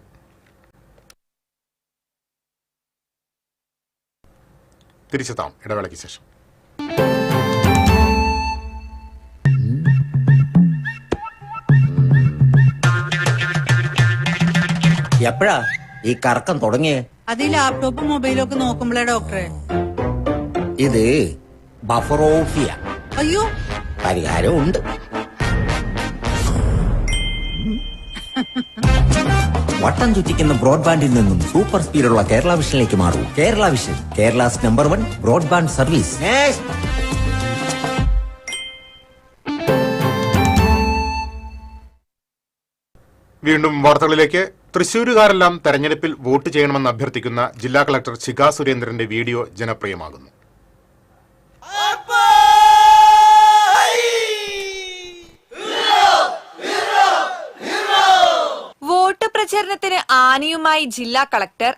തിരിച്ചെത്താം ഇടവേളയ്ക്ക് ശേഷം. എപ്പോഴാ ഈ കറക്കം തുടങ്ങിയേ? അത് ഈ ലാപ്ടോപ്പും മൊബൈലും ഒക്കെ നോക്കുമ്പോഴേ ഡോക്ടറെ. ഇത് ബഫറോഫിയ. അയ്യോ, പരിഹാരം ഉണ്ട്. വട്ടം ചുറ്റിക്കുന്ന ബ്രോഡ്ബാൻഡിൽ നിന്നും സൂപ്പർ സ്പീഡുള്ള കേരള വിഷനിലേക്ക് മാറൂ. Kerala Vision, Kerala's number 1 broadband service. വീണ്ടും വാർത്തകളിലേക്ക്. തൃശൂരുകാരെല്ലാം തെരഞ്ഞെടുപ്പിൽ വോട്ട് ചെയ്യണമെന്ന് അഭ്യർത്ഥിക്കുന്ന ജില്ലാ കളക്ടർ ശിഖാ സുരേന്ദ്രന്റെ വീഡിയോ ജനപ്രിയമാകുന്നു. വോട്ട് പ്രചരണത്തിന് ആനയുമായി ജില്ലാ കളക്ടർ.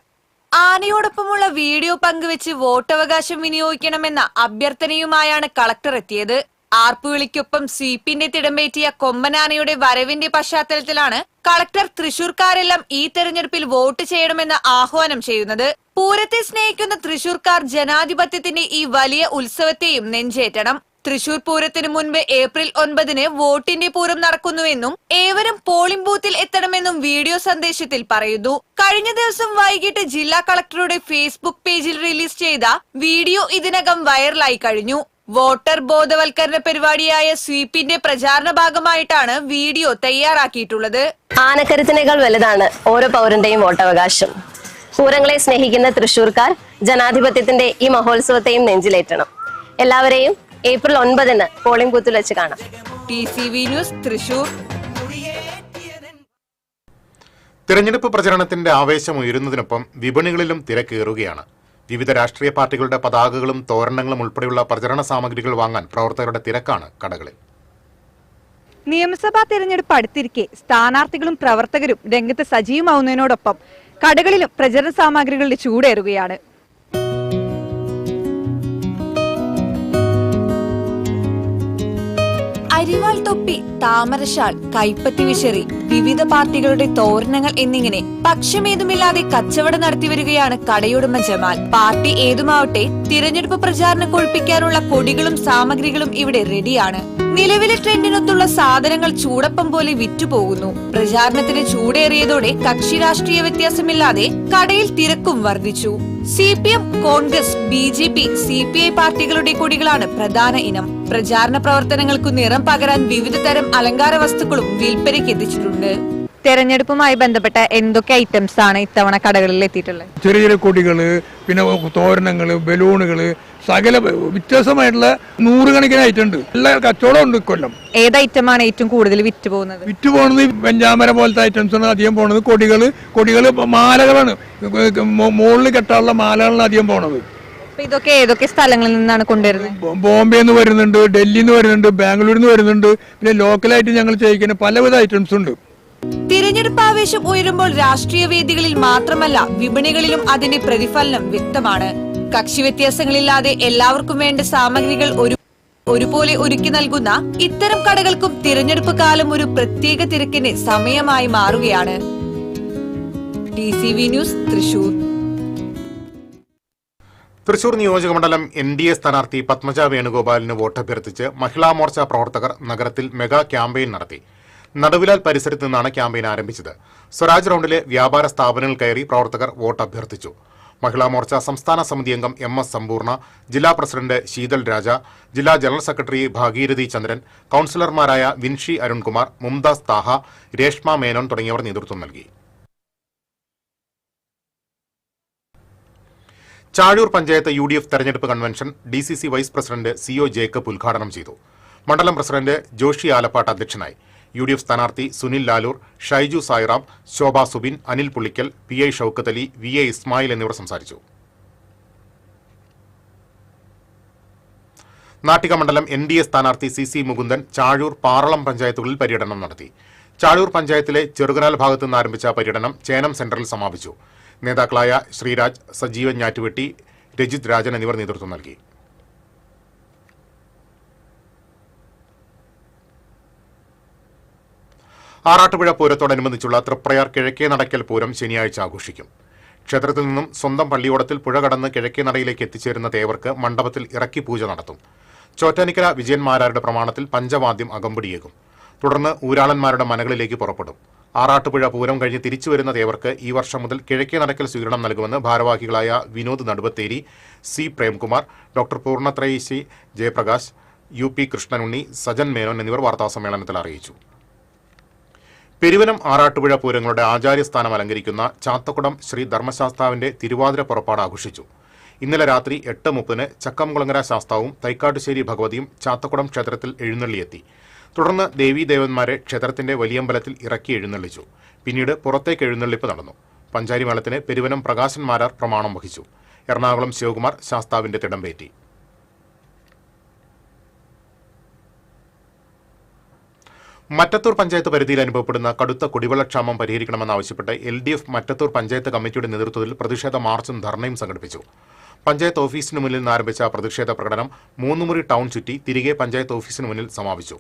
ആനയോടൊപ്പമുള്ള വീഡിയോ പങ്കുവെച്ച് വോട്ടവകാശം വിനിയോഗിക്കണമെന്ന അഭ്യർത്ഥനയുമായാണ് കളക്ടർ എത്തിയത്. ആർപ്പുവിളിക്കൊപ്പം സ്വീപ്പിന്റെ തിടമ്പേറ്റിയ കൊമ്പനാനയുടെ വരവിന്റെ പശ്ചാത്തലത്തിലാണ് കളക്ടർ തൃശൂർക്കാരെല്ലാം ഈ തെരഞ്ഞെടുപ്പിൽ വോട്ട് ചെയ്യണമെന്ന് ആഹ്വാനം ചെയ്യുന്നത്. പൂരത്തെ സ്നേഹിക്കുന്ന തൃശൂർക്കാർ ജനാധിപത്യത്തിന്റെ ഈ വലിയ ഉത്സവത്തെയും നെഞ്ചേറ്റണം. തൃശൂർ പൂരത്തിന് മുൻപ് ഏപ്രിൽ 9 വോട്ടിന്റെ പൂരം നടക്കുന്നുവെന്നും ഏവരും പോളിംഗ് ബൂത്തിൽ എത്തണമെന്നും വീഡിയോ സന്ദേശത്തിൽ പറയുന്നു. കഴിഞ്ഞ ദിവസം വൈകിട്ട് ജില്ലാ കളക്ടറുടെ ഫേസ്ബുക്ക് പേജിൽ റിലീസ് ചെയ്ത വീഡിയോ ഇതിനകം വൈറലായി കഴിഞ്ഞു. വോട്ടർ ബോധവൽക്കരണ പരിപാടിയായ സ്വീപ്പിന്റെ പ്രചാരണ ഭാഗമായിട്ടാണ് വീഡിയോ തയ്യാറാക്കിയിട്ടുള്ളത്. ആനക്കരുത്തിനേക്കാൾ വലുതാണ് ഓരോ പൗരന്റെയും വോട്ടവകാശം. പൂരങ്ങളെ സ്നേഹിക്കുന്ന തൃശൂർക്കാർ ജനാധിപത്യത്തിന്റെ ഈ മഹോത്സവത്തെയും നെഞ്ചിലേറ്റണം. എല്ലാവരെയും ഏപ്രിൽ 9 പോളിംഗ് ബൂത്തിൽ വെച്ച് കാണാം. TCV news Thrissur. തിരഞ്ഞെടുപ്പ് പ്രചരണത്തിന്റെ ആവേശം ഉയരുന്നതിനൊപ്പം വിപണികളിലും തിരക്കേറുകയാണ്. വിവിധ രാഷ്ട്രീയ പാർട്ടികളുടെ പതാകകളും തോരണങ്ങളും ഉൾപ്പെടെയുള്ള പ്രചരണ സാമഗ്രികൾ വാങ്ങാൻ പ്രവർത്തകരുടെ തിരക്കാണ് കടകളിൽ. നിയമസഭാ തെരഞ്ഞെടുപ്പ് അടുത്തിരിക്കെ സ്ഥാനാർത്ഥികളും പ്രവർത്തകരും രംഗത്ത് സജീവമാവുന്നതിനോടൊപ്പം കടകളിലും പ്രചരണ സാമഗ്രികളുടെ ചൂടേറുകയാണ്. അരിവാൾ തൊപ്പി, താമരശാൾ, കൈപ്പത്തി വിശറി, വിവിധ പാർട്ടികളുടെ തോരണങ്ങൾ എന്നിങ്ങനെ പക്ഷമേതുമില്ലാതെ കച്ചവടം നടത്തി വരികയാണ് കടയുടമ ജമാൽ. പാർട്ടി ഏതുമാവട്ടെ തിരഞ്ഞെടുപ്പ് പ്രചാരണം കൊഴുപ്പിക്കാനുള്ള കൊടികളും സാമഗ്രികളും ഇവിടെ റെഡിയാണ്. നിലവിലെ ട്രെൻഡിനൊത്തുള്ള സാധനങ്ങൾ ചൂടപ്പം പോലെ വിറ്റുപോകുന്നു. പ്രചാരണത്തിന് ചൂടേറിയതോടെ കക്ഷി രാഷ്ട്രീയ വ്യത്യാസമില്ലാതെ കടയിൽ തിരക്കും വർദ്ധിച്ചു. CPM, കോൺഗ്രസ്, BJP, CPI പാർട്ടികളുടെ കൊടികളാണ് പ്രധാന ഇനം. പ്രചാരണ പ്രവർത്തനങ്ങൾക്ക് നിറം പകരാൻ വിവിധ തരം അലങ്കാര വസ്തുക്കളും വിൽപ്പനയ്ക്ക് എത്തിച്ചിട്ടുണ്ട്. തെരഞ്ഞെടുപ്പുമായി ബന്ധപ്പെട്ട എന്തൊക്കെ ഐറ്റംസ് ആണ് ഇത്തവണ കടകളിൽ എത്തിയിട്ടുള്ളത്? ചെറിയ ചെറിയ കൊടികള്, പിന്നെ തോരണങ്ങള്, ബലൂണുകള്, സകല വ്യത്യസ്തമായിട്ടുള്ള 100 കണക്കിന് ഐറ്റം ഉണ്ട്. എല്ലാ കച്ചവടം ഉണ്ട് ഇക്കൊല്ലം. ഏത് ഐറ്റമാണ് ഏറ്റവും കൂടുതൽ വിറ്റ് പോകുന്നത്? വെഞ്ചാമര പോലത്തെ ഐറ്റംസ് ആണ് അധികം പോണത്. കൊടികള് മാലകളാണ്, മുകളിൽ കെട്ടാനുള്ള മാലകളാണ് അധികം പോണത്. ഇതൊക്കെ ഏതൊക്കെ സ്ഥലങ്ങളിൽ നിന്നാണ് കൊണ്ടുവരുന്നത്? ബോംബെന്ന് വരുന്നുണ്ട്, ഡൽഹിന്ന് വരുന്നുണ്ട്, ബാംഗ്ലൂരിൽ നിന്ന് വരുന്നുണ്ട്. പിന്നെ ലോക്കലായിട്ട് ഞങ്ങൾ ചെയ്യിക്കുന്ന പലവിധ ഐറ്റംസ് ഉണ്ട്. തിരഞ്ഞെടുപ്പ് ആവേശം ഉയരുമ്പോൾ രാഷ്ട്രീയ വേദികളിൽ മാത്രമല്ല വിപണികളിലും അതിന്റെ പ്രതിഫലനം വ്യക്തമാണ്. കക്ഷി വ്യത്യാസങ്ങളില്ലാതെ എല്ലാവർക്കും വേണ്ട സാമഗ്രികൾ ഒരുപോലെ ഒരുക്കി നൽകുന്ന ഇത്തരം കടകൾക്കും തിരഞ്ഞെടുപ്പ് കാലം ഒരു പ്രത്യേക തിരക്കിന് സമയമായി മാറുകയാണ്. TCV news Thrissur. തൃശൂർ നിയോജകമണ്ഡലം NDA സ്ഥാനാർത്ഥി പത്മജ വേണുഗോപാലിന് വോട്ടഭ്യർത്ഥിച്ച് മഹിളാ മോർച്ച പ്രവർത്തകർ നഗരത്തിൽ മെഗാ ക്യാമ്പയിൻ നടത്തി. നടുവിലാൽ പരിസരത്ത് നിന്നാണ് ക്യാമ്പയിൻ ആരംഭിച്ചത്. സ്വരാജ് റൗണ്ടിലെ വ്യാപാര സ്ഥാപനങ്ങൾ കയറി പ്രവർത്തകർ വോട്ട് അഭ്യർത്ഥിച്ചു. മഹിളാ മോർച്ച സംസ്ഥാന സമിതി അംഗം MS സമ്പൂർണ്ണ, ജില്ലാ പ്രസിഡന്റ് ശീതൽ രാജ, ജില്ലാ ജനറൽ സെക്രട്ടറി ഭാഗീരഥി ചന്ദ്രൻ, കൌൺസിലർമാരായ വിൻഷി അരുൺകുമാർ, മുംതാസ് താഹ, രേഷ്മ മേനോൻ തുടങ്ങിയവർ നേതൃത്വം നൽകി. ചാഴൂർ പഞ്ചായത്ത് UDF തെരഞ്ഞെടുപ്പ് convention DCC vice president CO Jacob ഉദ്ഘാടനം ചെയ്തു. മണ്ഡലം പ്രസിഡന്റ് ജോഷി ആലപ്പാട്ട് അധ്യക്ഷനായി. UDF സ്ഥാനാർത്ഥി സുനിൽ ലാലൂർ, ഷൈജു സായിറാം, ശോഭ സുബിൻ, അനിൽ പുള്ളിക്കൽ, PI ഷൌക്കത്ത് അലി, VA ഇസ്മായിൽ എന്നിവർ സംസാരിച്ചു. നാട്ടിക മണ്ഡലം NDA സ്ഥാനാർത്ഥി CC മുകുന്ദൻ ചാഴൂർ, പാറളം പഞ്ചായത്തുകളിൽ പര്യടനം നടത്തി. ചാഴൂർ പഞ്ചായത്തിലെ ചെറുകനാൽ ഭാഗത്തു നിന്ന് ആരംഭിച്ച പര്യടനം ചേനം സെന്ററിൽ സമാപിച്ചു. നേതാക്കളായ ശ്രീരാജ്, സജീവൻ ഞാറ്റുവെട്ടി, രജിത് രാജൻ എന്നിവർ നേതൃത്വം നൽകി. ആറാട്ടുപുഴ പൂരത്തോടനുബന്ധിച്ചുള്ള തൃപ്രയാർ കിഴക്കേ നടക്കൽ പൂരം ശനിയാഴ്ച ആഘോഷിക്കും. ക്ഷേത്രത്തിൽ നിന്നും സ്വന്തം പള്ളിയോടത്തിൽ പുഴ കടന്ന് കിഴക്കേ നടയിലേക്ക് എത്തിച്ചേരുന്ന തേവർക്ക് മണ്ഡപത്തിൽ ഇറക്കി പൂജ നടത്തും. ചോറ്റാനിക്കര വിജയന്മാരാരുടെ പ്രമാണത്തിൽ പഞ്ചവാദ്യം അകമ്പടിയേകും. തുടർന്ന് ഊരാളന്മാരുടെ മനകളിലേക്ക് പുറപ്പെടും. ആറാട്ടുപുഴ പൂരം കഴിഞ്ഞ് തിരിച്ചുവരുന്ന തേവർക്ക് ഈ വർഷം മുതൽ കിഴക്കേ നടക്കൽ സ്വീകരണം നൽകുമെന്ന് ഭാരവാഹികളായ Vinod Naduvatheri, C Premkumar, doctor Poornathrayeesi Jayaprakash, UP Krishnanunni, Sajan Menon എന്നിവർ വാർത്താസമ്മേളനത്തിൽ അറിയിച്ചു. പെരുവനം ആറാട്ടുപുഴ പൂരങ്ങളുടെ ആചാര്യസ്ഥാനം അലങ്കരിക്കുന്ന ചാത്തക്കുടം ശ്രീ ധർമ്മശാസ്താവിന്റെ തിരുവാതിര പുറപ്പാട് ആഘോഷിച്ചു. ഇന്നലെ രാത്രി 8:30 ചക്കംകുളങ്ങര ശാസ്താവും തൈക്കാട്ടുശ്ശേരി ഭഗവതിയും ചാത്തക്കുടം ക്ഷേത്രത്തിൽ എഴുന്നള്ളിയെത്തി. തുടർന്ന് ദേവീദേവന്മാരെ ക്ഷേത്രത്തിന്റെ വലിയമ്പലത്തിൽ ഇറക്കി എഴുന്നള്ളിച്ചു. പിന്നീട് പുറത്തേക്ക് എഴുന്നള്ളിപ്പ് നടന്നു. പഞ്ചാരിമേളത്തിന് പെരുവനം പ്രകാശൻ മാരാർ പ്രമാണം വഹിച്ചു. എറണാകുളം ശിവകുമാർ ശാസ്താവിന്റെ തിടമ്പേറ്റി. മറ്റത്തൂർ പഞ്ചായത്ത് പരിധിയിൽ അനുഭവപ്പെടുന്ന കടുത്ത കുടിവെള്ളക്ഷാമം പരിഹരിക്കണമെന്നാവശ്യപ്പെട്ട് LDF മറ്റത്തൂർ പഞ്ചായത്ത് കമ്മിറ്റിയുടെ നേതൃത്വത്തിൽ പ്രതിഷേധ മാർച്ചും ധർണയും സംഘടിപ്പിച്ചു. പഞ്ചായത്ത് ഓഫീസിന് മുന്നിൽ നിന്ന് ആരംഭിച്ച പ്രതിഷേധ പ്രകടനം 3 മുറി ടൗൺ ചുറ്റി തിരികെ പഞ്ചായത്ത് ഓഫീസിന് മുന്നിൽ സമാപിച്ചു.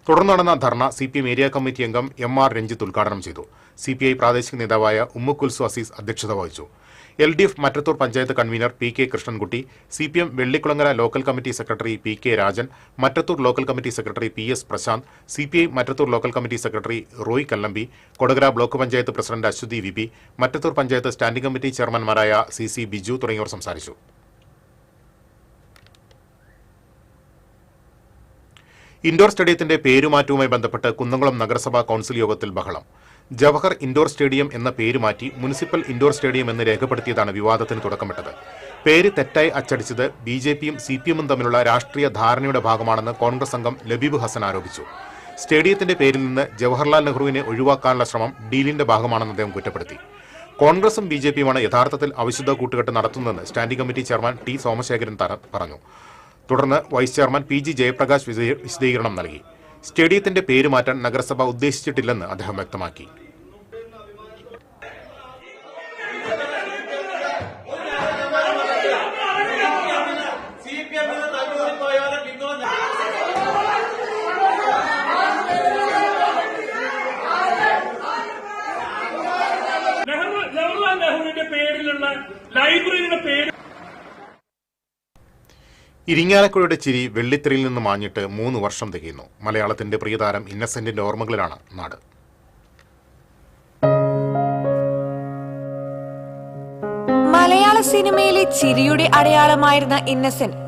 തുടർന്ന് നടന്ന ധർണ CPM ഏരിയ കമ്മിറ്റി അംഗം MR രഞ്ജിത്ത് ഉദ്ഘാടനം ചെയ്തു. CPI പ്രാദേശിക നേതാവായ ഉമ്മുക്കുൽസു അസീസ് അധ്യക്ഷത വഹിച്ചു. LDF Mattathur panchayat convener PK Krishnankutty, CPM Vellikkulangara local committee secretary PK Rajan, Mattathur local committee secretary PS Prasanth, CPI Mattathur local committee secretary Roy Kallampi, Kodakara block panchayat president Aswathy VB, Mattathur panchayat standing committee ചെയർമാൻമാരായ CC ബിജു തുടങ്ങിയവർ സംസാരിച്ചു. ഇൻഡോർ സ്റ്റേഡിയത്തിന്റെ പേരുമാറ്റവുമായി ബന്ധപ്പെട്ട് കുന്നംകുളം നഗരസഭാ കൌൺസിൽ യോഗത്തിൽ ബഹളം. ജവഹർ ഇൻഡോർ സ്റ്റേഡിയം എന്ന പേര് മാറ്റി മുനിസിപ്പൽ ഇൻഡോർ സ്റ്റേഡിയം എന്ന് രേഖപ്പെടുത്തിയതാണ് വിവാദത്തിന് തുടക്കമിട്ടത്. പേര് തെറ്റായി അച്ചടിച്ചത് ബിജെപിയും സിപിഎമ്മും തമ്മിലുള്ള രാഷ്ട്രീയ ധാരണയുടെ ഭാഗമാണെന്ന് കോൺഗ്രസ് അംഗം ലബീബ് ഹസൻ ആരോപിച്ചു. സ്റ്റേഡിയത്തിന്റെ പേരിൽ നിന്ന് ജവഹർലാൽ നെഹ്റുവിനെ ഒഴിവാക്കാനുള്ള ശ്രമം ഡീലിന്റെ ഭാഗമാണെന്ന് അദ്ദേഹം കുറ്റപ്പെടുത്തി. കോൺഗ്രസും ബിജെപിയുമാണ് യഥാർത്ഥത്തിൽ അവിശുദ്ധ കൂട്ടുകെട്ട് നടത്തുന്നതെന്ന് standing committee chairman T Somasekharan പറഞ്ഞു. തുടർന്ന് വൈസ് ചെയർമാൻ PG ജയപ്രകാശ് വിശദീകരണം നൽകി. സ്റ്റേഡിയത്തിന്റെ പേര് മാറ്റാൻ നഗരസഭ ഉദ്ദേശിച്ചിട്ടില്ലെന്ന് അദ്ദേഹം വ്യക്തമാക്കി. ഇരിങ്ങാലക്കുടയുടെ ചിരി വെള്ളിത്തിരയിൽ നിന്ന് മാഞ്ഞിട്ട് 3 വർഷം തികയുന്നു. മലയാളത്തിന്റെ പ്രിയതാരം ഇന്നസെന്റിന്റെ ഓർമ്മകളിലാണ് നാട്. മലയാള സിനിമയിലെ ചിരിയുടെ അടയാളമായിരുന്ന ഇന്നസെന്റ്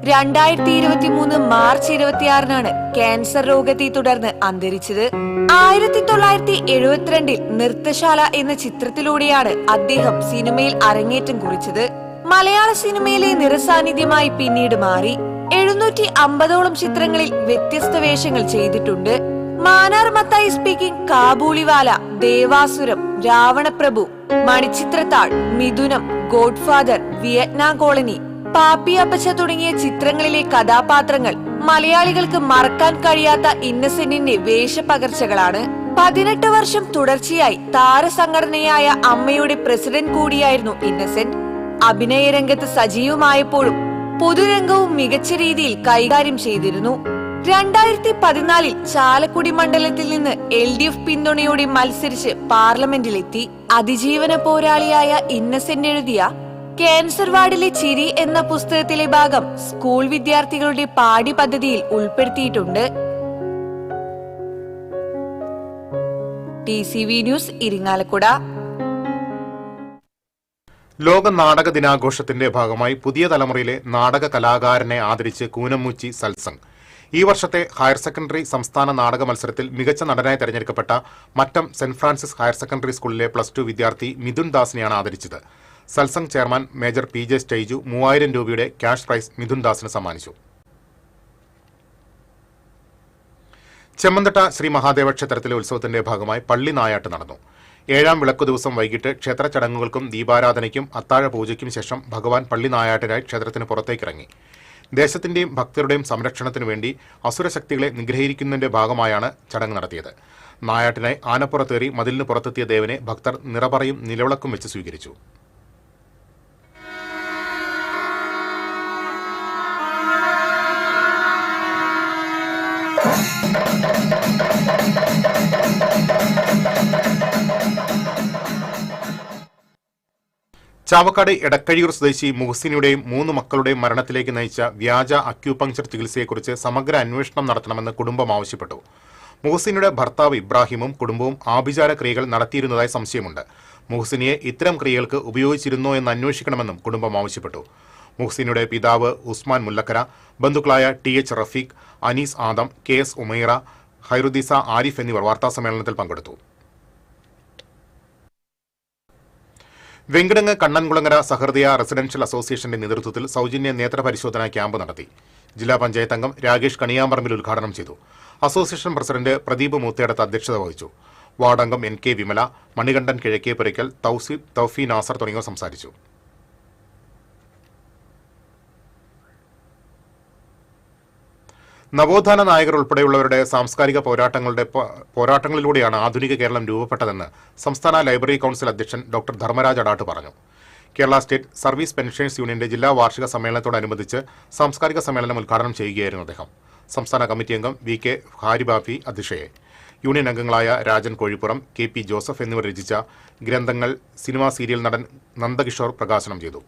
2023 മാർച്ച് 26-നാണ് ക്യാൻസർ രോഗത്തെ തുടർന്ന് അന്തരിച്ചത്. 1972-ൽ നൃത്തശാല എന്ന ചിത്രത്തിലൂടെയാണ് അദ്ദേഹം സിനിമയിൽ അരങ്ങേറ്റം കുറിച്ചത്. മലയാള സിനിമയിലെ നിറസാന്നിധ്യമായി പിന്നീട് മാറി. 750ഓളം ചിത്രങ്ങളിൽ വ്യത്യസ്ത വേഷങ്ങൾ ചെയ്തിട്ടുണ്ട്. മാനാർ മത്തായി സ്പീക്കിംഗ്, കാബൂളിവാല, ദേവാസുരം, രാവണപ്രഭു, മണിച്ചിത്രത്താൾ, മിഥുനം, ഗോഡ്ഫാദർ, വിയറ്റ്നാം കോളനി, പാപ്പിയപ്പച്ച തുടങ്ങിയ ചിത്രങ്ങളിലെ കഥാപാത്രങ്ങൾ മലയാളികൾക്ക് മറക്കാൻ കഴിയാത്ത ഇന്നസെന്റിന്റെ വേഷപകർച്ചകളാണ്. 18 വർഷം തുടർച്ചയായി താരസംഘടനയായ അമ്മയുടെ പ്രസിഡന്റ് കൂടിയായിരുന്നു ഇന്നസെന്റ്. അഭിനയ രംഗത്ത് സജീവമായപ്പോഴും പൊതുരംഗവും മികച്ച രീതിയിൽ കൈകാര്യം ചെയ്തിരുന്നു. 2014-ൽ ചാലക്കുടി മണ്ഡലത്തിൽ നിന്ന് LDF പിന്തുണയോടെ മത്സരിച്ച് പാർലമെന്റിലെത്തി. അതിജീവന പോരാളിയായ ഇന്നസെന്റ് എഴുതിയ ക്യാൻസർ വാർഡിലെ ചിരി എന്ന പുസ്തകത്തിലെ ഭാഗം സ്കൂൾ വിദ്യാർത്ഥികളുടെ പാഠ്യപദ്ധതിയിൽ ഉൾപ്പെടുത്തിയിട്ടുണ്ട്. TCV news, Irinjalakuda. ലോക നാടക ദിനാഘോഷത്തിന്റെ ഭാഗമായി പുതിയ തലമുറയിലെ നാടക കലാകാരനെ ആദരിച്ച് കൂനമുച്ചി സത്സംഗ്. ഈ വർഷത്തെ ഹയർ സെക്കൻഡറി സംസ്ഥാന നാടക മത്സരത്തിൽ മികച്ച നടനായി തെരഞ്ഞെടുക്കപ്പെട്ട Mattam saint Francis higher secondary സ്കൂളിലെ +2 വിദ്യാർത്ഥി മിഥുൻ ദാസിനെയാണ് ആദരിച്ചത്. Satsang chairman major PJ Styju 3000 രൂപയുടെ ക്യാഷ് പ്രൈസ് മിഥുൻ ദാസിന് സമ്മാനിച്ചു. ചെമ്മന്തട്ട ശ്രീ മഹാദേവ ക്ഷേത്രത്തിലെ ഉത്സവത്തിന്റെ ഭാഗമായി പള്ളി നായാട്ട് നടന്നു. 7ാം വിളക്കു ദിവസം വൈകിട്ട് ക്ഷേത്ര ചടങ്ങുകൾക്കും ദീപാരാധനയ്ക്കും അത്താഴ പൂജയ്ക്കും ശേഷം ഭഗവാൻ പള്ളി നായാട്ടിനായി ക്ഷേത്രത്തിന് പുറത്തേക്കിറങ്ങി. ദേശത്തിന്റെയും ഭക്തരുടെയും സംരക്ഷണത്തിനു വേണ്ടി അസുരശക്തികളെ നിഗ്രഹിക്കുന്നതിന്റെ ഭാഗമായാണ് ചടങ്ങ് നടത്തിയത്. നായാട്ടിനായി ആനപ്പുറത്തേറി മതിലിന് പുറത്തെത്തിയ ദേവനെ ഭക്തർ നിറപറയും നിലവിളക്കും വെച്ച് സ്വീകരിച്ചു. ചാവക്കാട് എടക്കഴിയൂർ സ്വദേശി മുഹസിനുടെയും 3 മക്കളുടെയും മരണത്തിലേക്ക് നയിച്ച വ്യാജ അക്യൂപങ്ചർ ചികിത്സയെക്കുറിച്ച് സമഗ്ര അന്വേഷണം നടത്തണമെന്ന് കുടുംബം ആവശ്യപ്പെട്ടു. മുഹസിനുടെ ഭർത്താവ് ഇബ്രാഹിമും കുടുംബവും ആഭിചാര ക്രിയകൾ നടത്തിയിരുന്നതായി സംശയമുണ്ട്. മുഹസിനിയെ ഇത്തരം ക്രിയകൾക്ക് ഉപയോഗിച്ചിരുന്നോ എന്ന് അന്വേഷിക്കണമെന്നും കുടുംബം ആവശ്യപ്പെട്ടു. മുഹസിനുടെ പിതാവ് ഉസ്മാൻ മുല്ലക്കര, ബന്ധുക്കളായ TH റഫീഖ്, അനീസ് ആദം, KS ഉമൈറ, ഹൈറുദ്ദീസ ആരിഫ് എന്നിവർ വാർത്താസമ്മേളനത്തിൽ പങ്കെടുത്തു. വെങ്കിടങ്ങ് കണ്ണൻകുളങ്ങര സഹൃദയ റെസിഡൻഷ്യൽ അസോസിയേഷന്റെ നേതൃത്വത്തിൽ സൗജന്യ നേത്ര പരിശോധനാ ക്യാമ്പ് നടത്തി. ജില്ലാ പഞ്ചായത്ത് അംഗം രാകേഷ് കണിയാമ്പറമ്പിൽ ഉദ്ഘാടനം ചെയ്തു. അസോസിയേഷൻ പ്രസിഡന്റ് പ്രദീപ് മൂത്തേടത്ത് അധ്യക്ഷത വഹിച്ചു. വാർഡംഗം NK വിമല, മണികണ്ഠൻ കിഴക്കേപ്പുരയ്ക്കൽ, തൗഫി നാസർ തുടങ്ങിയവർ സംസാരിച്ചു. നവോത്ഥാന നായകർ ഉൾപ്പെടെയുള്ളവരുടെ സാംസ്കാരിക പോരാട്ടങ്ങളിലൂടെയാണ് ആധുനിക കേരളം രൂപപ്പെട്ടതെന്ന് സംസ്ഥാന ലൈബ്രറി കൌൺസിൽ അധ്യക്ഷൻ ഡോക്ടർ ധർമ്മരാജ് അടാട്ട് പറഞ്ഞു. കേരള സ്റ്റേറ്റ് സർവീസ് പെൻഷനേഴ്സ് യൂണിയന്റെ ജില്ലാ വാർഷിക സമ്മേളനത്തോടനുബന്ധിച്ച് സാംസ്കാരിക സമ്മേളനം ഉദ്ഘാടനം ചെയ്യുകയായിരുന്നു അദ്ദേഹം. സംസ്ഥാന കമ്മിറ്റി അംഗം VK ഹാരിബാഫി അധ്യക്ഷയായി. യൂണിയൻ അംഗങ്ങളായ രാജൻ കോഴിപ്പുറം, KP ജോസഫ് എന്നിവർ രചിച്ച ഗ്രന്ഥങ്ങൾ സിനിമാ സീരിയൽ നടൻ നന്ദകിഷോർ പ്രകാശനം ചെയ്തു.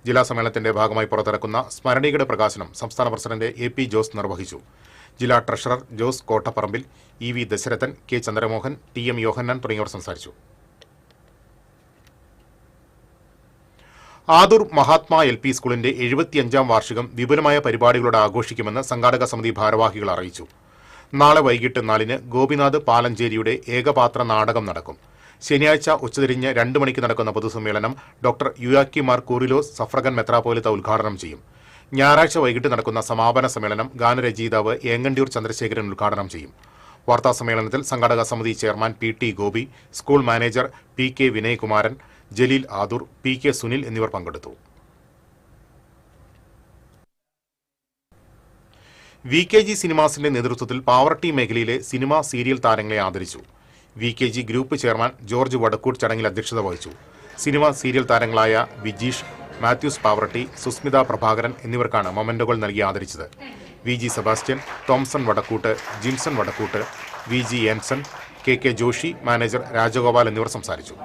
ജില്ലാ സമ്മേളനത്തിന്റെ ഭാഗമായി പുറത്തിറക്കുന്ന സ്മരണികയുടെ പ്രകാശനം സംസ്ഥാന പ്രസിഡന്റ് AP ജോസ് നിർവഹിച്ചു. ജില്ലാ treasurer Jose Kottaparambil, EV Dasharathan, K Chandramohan, TM യോഹന്നാൻ തുടങ്ങിയവർ സംസാരിച്ചു. ആദൂർ മഹാത്മാ LP സ്കൂളിന്റെ 75ാം വാർഷികം വിപുലമായ പരിപാടികളോടെ ആഘോഷിക്കുമെന്ന് സംഘാടക സമിതി ഭാരവാഹികൾ അറിയിച്ചു. നാളെ വൈകിട്ട് 4-ന് ഗോപിനാഥ് പാലഞ്ചേരിയുടെ ഏകപാത്ര നാടകം നടക്കും. ശനിയാഴ്ച ഉച്ചതിരിഞ്ഞ് 2 മണിക്ക് നടക്കുന്ന പൊതുസമ്മേളനം ഡോക്ടർ യുയാക്കിമാർ കൂറിലോസ് സഫ്രഗൻ മെത്രാപ്പോലിത്ത ഉദ്ഘാടനം ചെയ്യും. ഞായറാഴ്ച വൈകിട്ട് നടക്കുന്ന സമാപന സമ്മേളനം ഗാനരചയിതാവ് ഏങ്ങണ്ടിയൂർ ചന്ദ്രശേഖരൻ ഉദ്ഘാടനം ചെയ്യും. വാർത്താസമ്മേളനത്തിൽ സംഘാടക സമിതി chairman PT Gopi, school manager PK Vinayakumaran, Jaleel Adoor, PK Sunil എന്നിവർ പങ്കെടുത്തു. VKG സിനിമാസിന്റെ നേതൃത്വത്തിൽ പാവർട്ടി മേഖലയിലെ സിനിമ സീരിയൽ താരങ്ങളെ ആദരിച്ചു. VKG group chairman George Vadakkoot ചടങ്ങിൽ അധ്യക്ഷത വഹിച്ചു. സിനിമ സീരിയൽ താരങ്ങളായ വിജീഷ്, മാത്യൂസ് പാവർട്ടി, സുസ്മിത പ്രഭാകരൻ എന്നിവർക്കാണ് മൊമെന്റോകൾ നൽകി ആദരിച്ചത്. VG Sebastian, Thomson Vadakkoot, Jimson Vadakkoot, VG Enson, KK Joshy, manager Rajagopal എന്നിവർ സംസാരിച്ചു.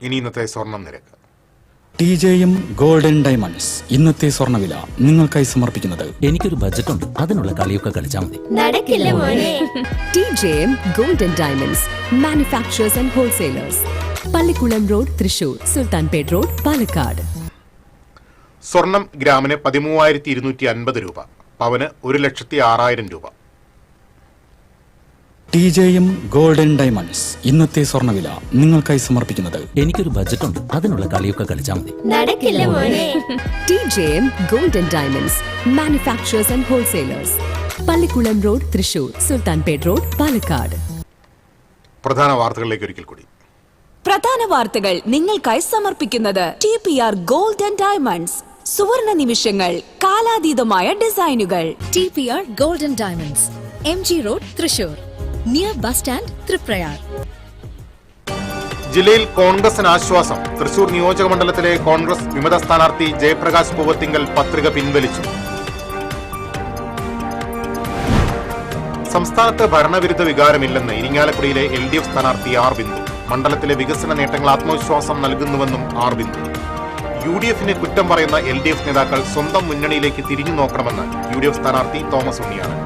ഇനി ഇന്നത്തെ സ്വർണം നിരക്ക്. TJM ഗോൾഡൻ ഡയമണ്ട്സ് ഇന്നത്തെ സ്വർണ്ണവില നിങ്ങൾക്കായി സമർപ്പിക്കുന്നത് എനിക്കൊരു ബജറ്റ് ഉണ്ട്, അതിനുള്ള കളിയൊക്കെ കളിച്ചാൽ മതി. നടക്കില്ല മോനെ. TJM golden diamonds manufacturers and wholesalers, Pallikkulam road, Thrissur, Sultanpet road, Palakkad. സ്വർണം ഗ്രാമിന് 13,250 രൂപ, പവന് 1,06,000 രൂപ. TJM ഗോൾഡൻ ഡയമണ്ട്സ് ഇന്നത്തെ സ്വർണ്ണവില നിങ്ങൾക്കായി സമർപ്പിക്കുന്നത് എനിക്കൊരു ബജറ്റ് ഉണ്ട്, അതിനുള്ള കളിയൊക്കെ കളിച്ചാൽ മതി. നടക്കില്ല മോനെ. TJM golden diamonds manufacturers and wholesalers, Pallikkulam road, Thrissur, Sultanpet road, Palakkad. പ്രധാന വാർത്തകളിലേക്ക് ഒരിക്കൽ കൂടി. പ്രധാന വാർത്തകൾ നിങ്ങൾക്കായി സമർപ്പിക്കുന്നത് TPR ഗോൾഡൻ ഡയമണ്ട്സ്. സുവർണ നിമിഷങ്ങൾ, കാലാതീതമായ ഡിസൈനുകൾ. TPR golden diamonds, MG road, Thrissur, near bus stand, Triprayar. ജില്ലയിൽ കോൺഗ്രസിന് ആശ്വാസം. തൃശൂർ നിയോജക മണ്ഡലത്തിലെ കോൺഗ്രസ് വിമത സ്ഥാനാർത്ഥി ജയപ്രകാശ് പൂവത്തിങ്കൽ പത്രിക പിൻവലിച്ചു. സംസ്ഥാനത്ത് ഭരണവിരുദ്ധ വികാരമില്ലെന്ന് ഇരിങ്ങാലക്കുടയിലെ LDF സ്ഥാനാർത്ഥി R ബിന്ദു. മണ്ഡലത്തിലെ വികസന നേട്ടങ്ങൾ ആത്മവിശ്വാസം നൽകുന്നുവെന്നും R ബിന്ദു. UDFനെ കുറ്റം പറയുന്ന LDF നേതാക്കൾ സ്വന്തം മുന്നണിയിലേക്ക് തിരിഞ്ഞു നോക്കണമെന്ന് UDF സ്ഥാനാർത്ഥി തോമസ് ഉണ്ണിയാണ്.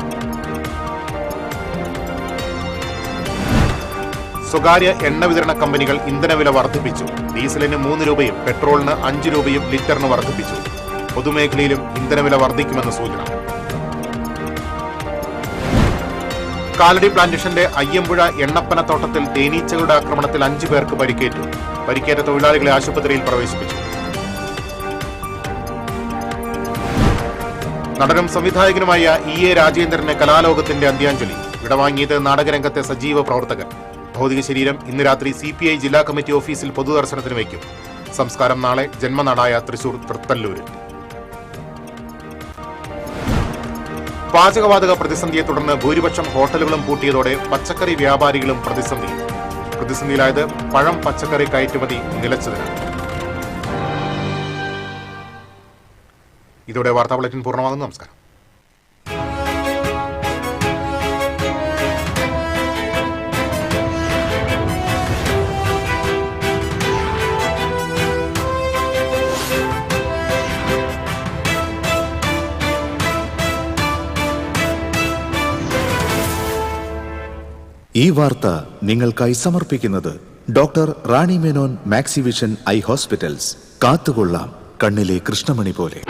സ്വകാര്യ എണ്ണ വിതരണ കമ്പനികൾ ഇന്ധനവില വർദ്ധിപ്പിച്ചു. ഡീസലിന് 3 രൂപയും പെട്രോളിന് 5 രൂപയും ലിറ്ററിന് വർദ്ധിപ്പിച്ചു. പൊതുമേഖലയിലും ഇന്ധനവില വർദ്ധിക്കുമെന്ന് സൂചന. കാലടി പ്ലാന്റേഷന്റെ അയ്യമ്പുഴ എണ്ണപ്പനത്തോട്ടത്തിൽ തേനീച്ചകളുടെ ആക്രമണത്തിൽ 5 പേർക്ക് പരിക്കേറ്റു. പരിക്കേറ്റ തൊഴിലാളികളെ ആശുപത്രിയിൽ പ്രവേശിപ്പിച്ചു. നടനും സംവിധായകനുമായ EA രാജേന്ദ്രന് കലാലോകത്തിന്റെ അന്ത്യാഞ്ജലി. വിടവാങ്ങിയത് നാടകരംഗത്തെ സജീവ പ്രവർത്തകൻ. ഭൗതിക ശരീരം ഇന്ന് രാത്രി CPI ജില്ലാ കമ്മിറ്റി ഓഫീസിൽ പൊതുദർശനത്തിന് വയ്ക്കും. സംസ്കാരം നാളെ ജന്മനാടായ തൃശൂർ തൃത്തല്ലൂരിൽ. പാചകവാതക പ്രതിസന്ധിയെ തുടർന്ന് ഭൂരിപക്ഷം ഹോട്ടലുകളും പൂട്ടിയതോടെ പച്ചക്കറി വ്യാപാരികളും പ്രതിസന്ധിയിലായത് പഴം പച്ചക്കറി കയറ്റുമതി നിലച്ചതിനാണ്. ഇതോടെ വാർത്താ ബുള്ളറ്റിൻ പൂർണ്ണമാകുന്നു. നമസ്കാരം. ഈ വാർത്ത നിങ്ങൾക്കായി സമർപ്പിക്കുന്നത് doctor Rani Menon Maxivision I hospitals. കാത്തുകൊള്ളാം കണ്ണിലെ കൃഷ്ണമണി പോലെ.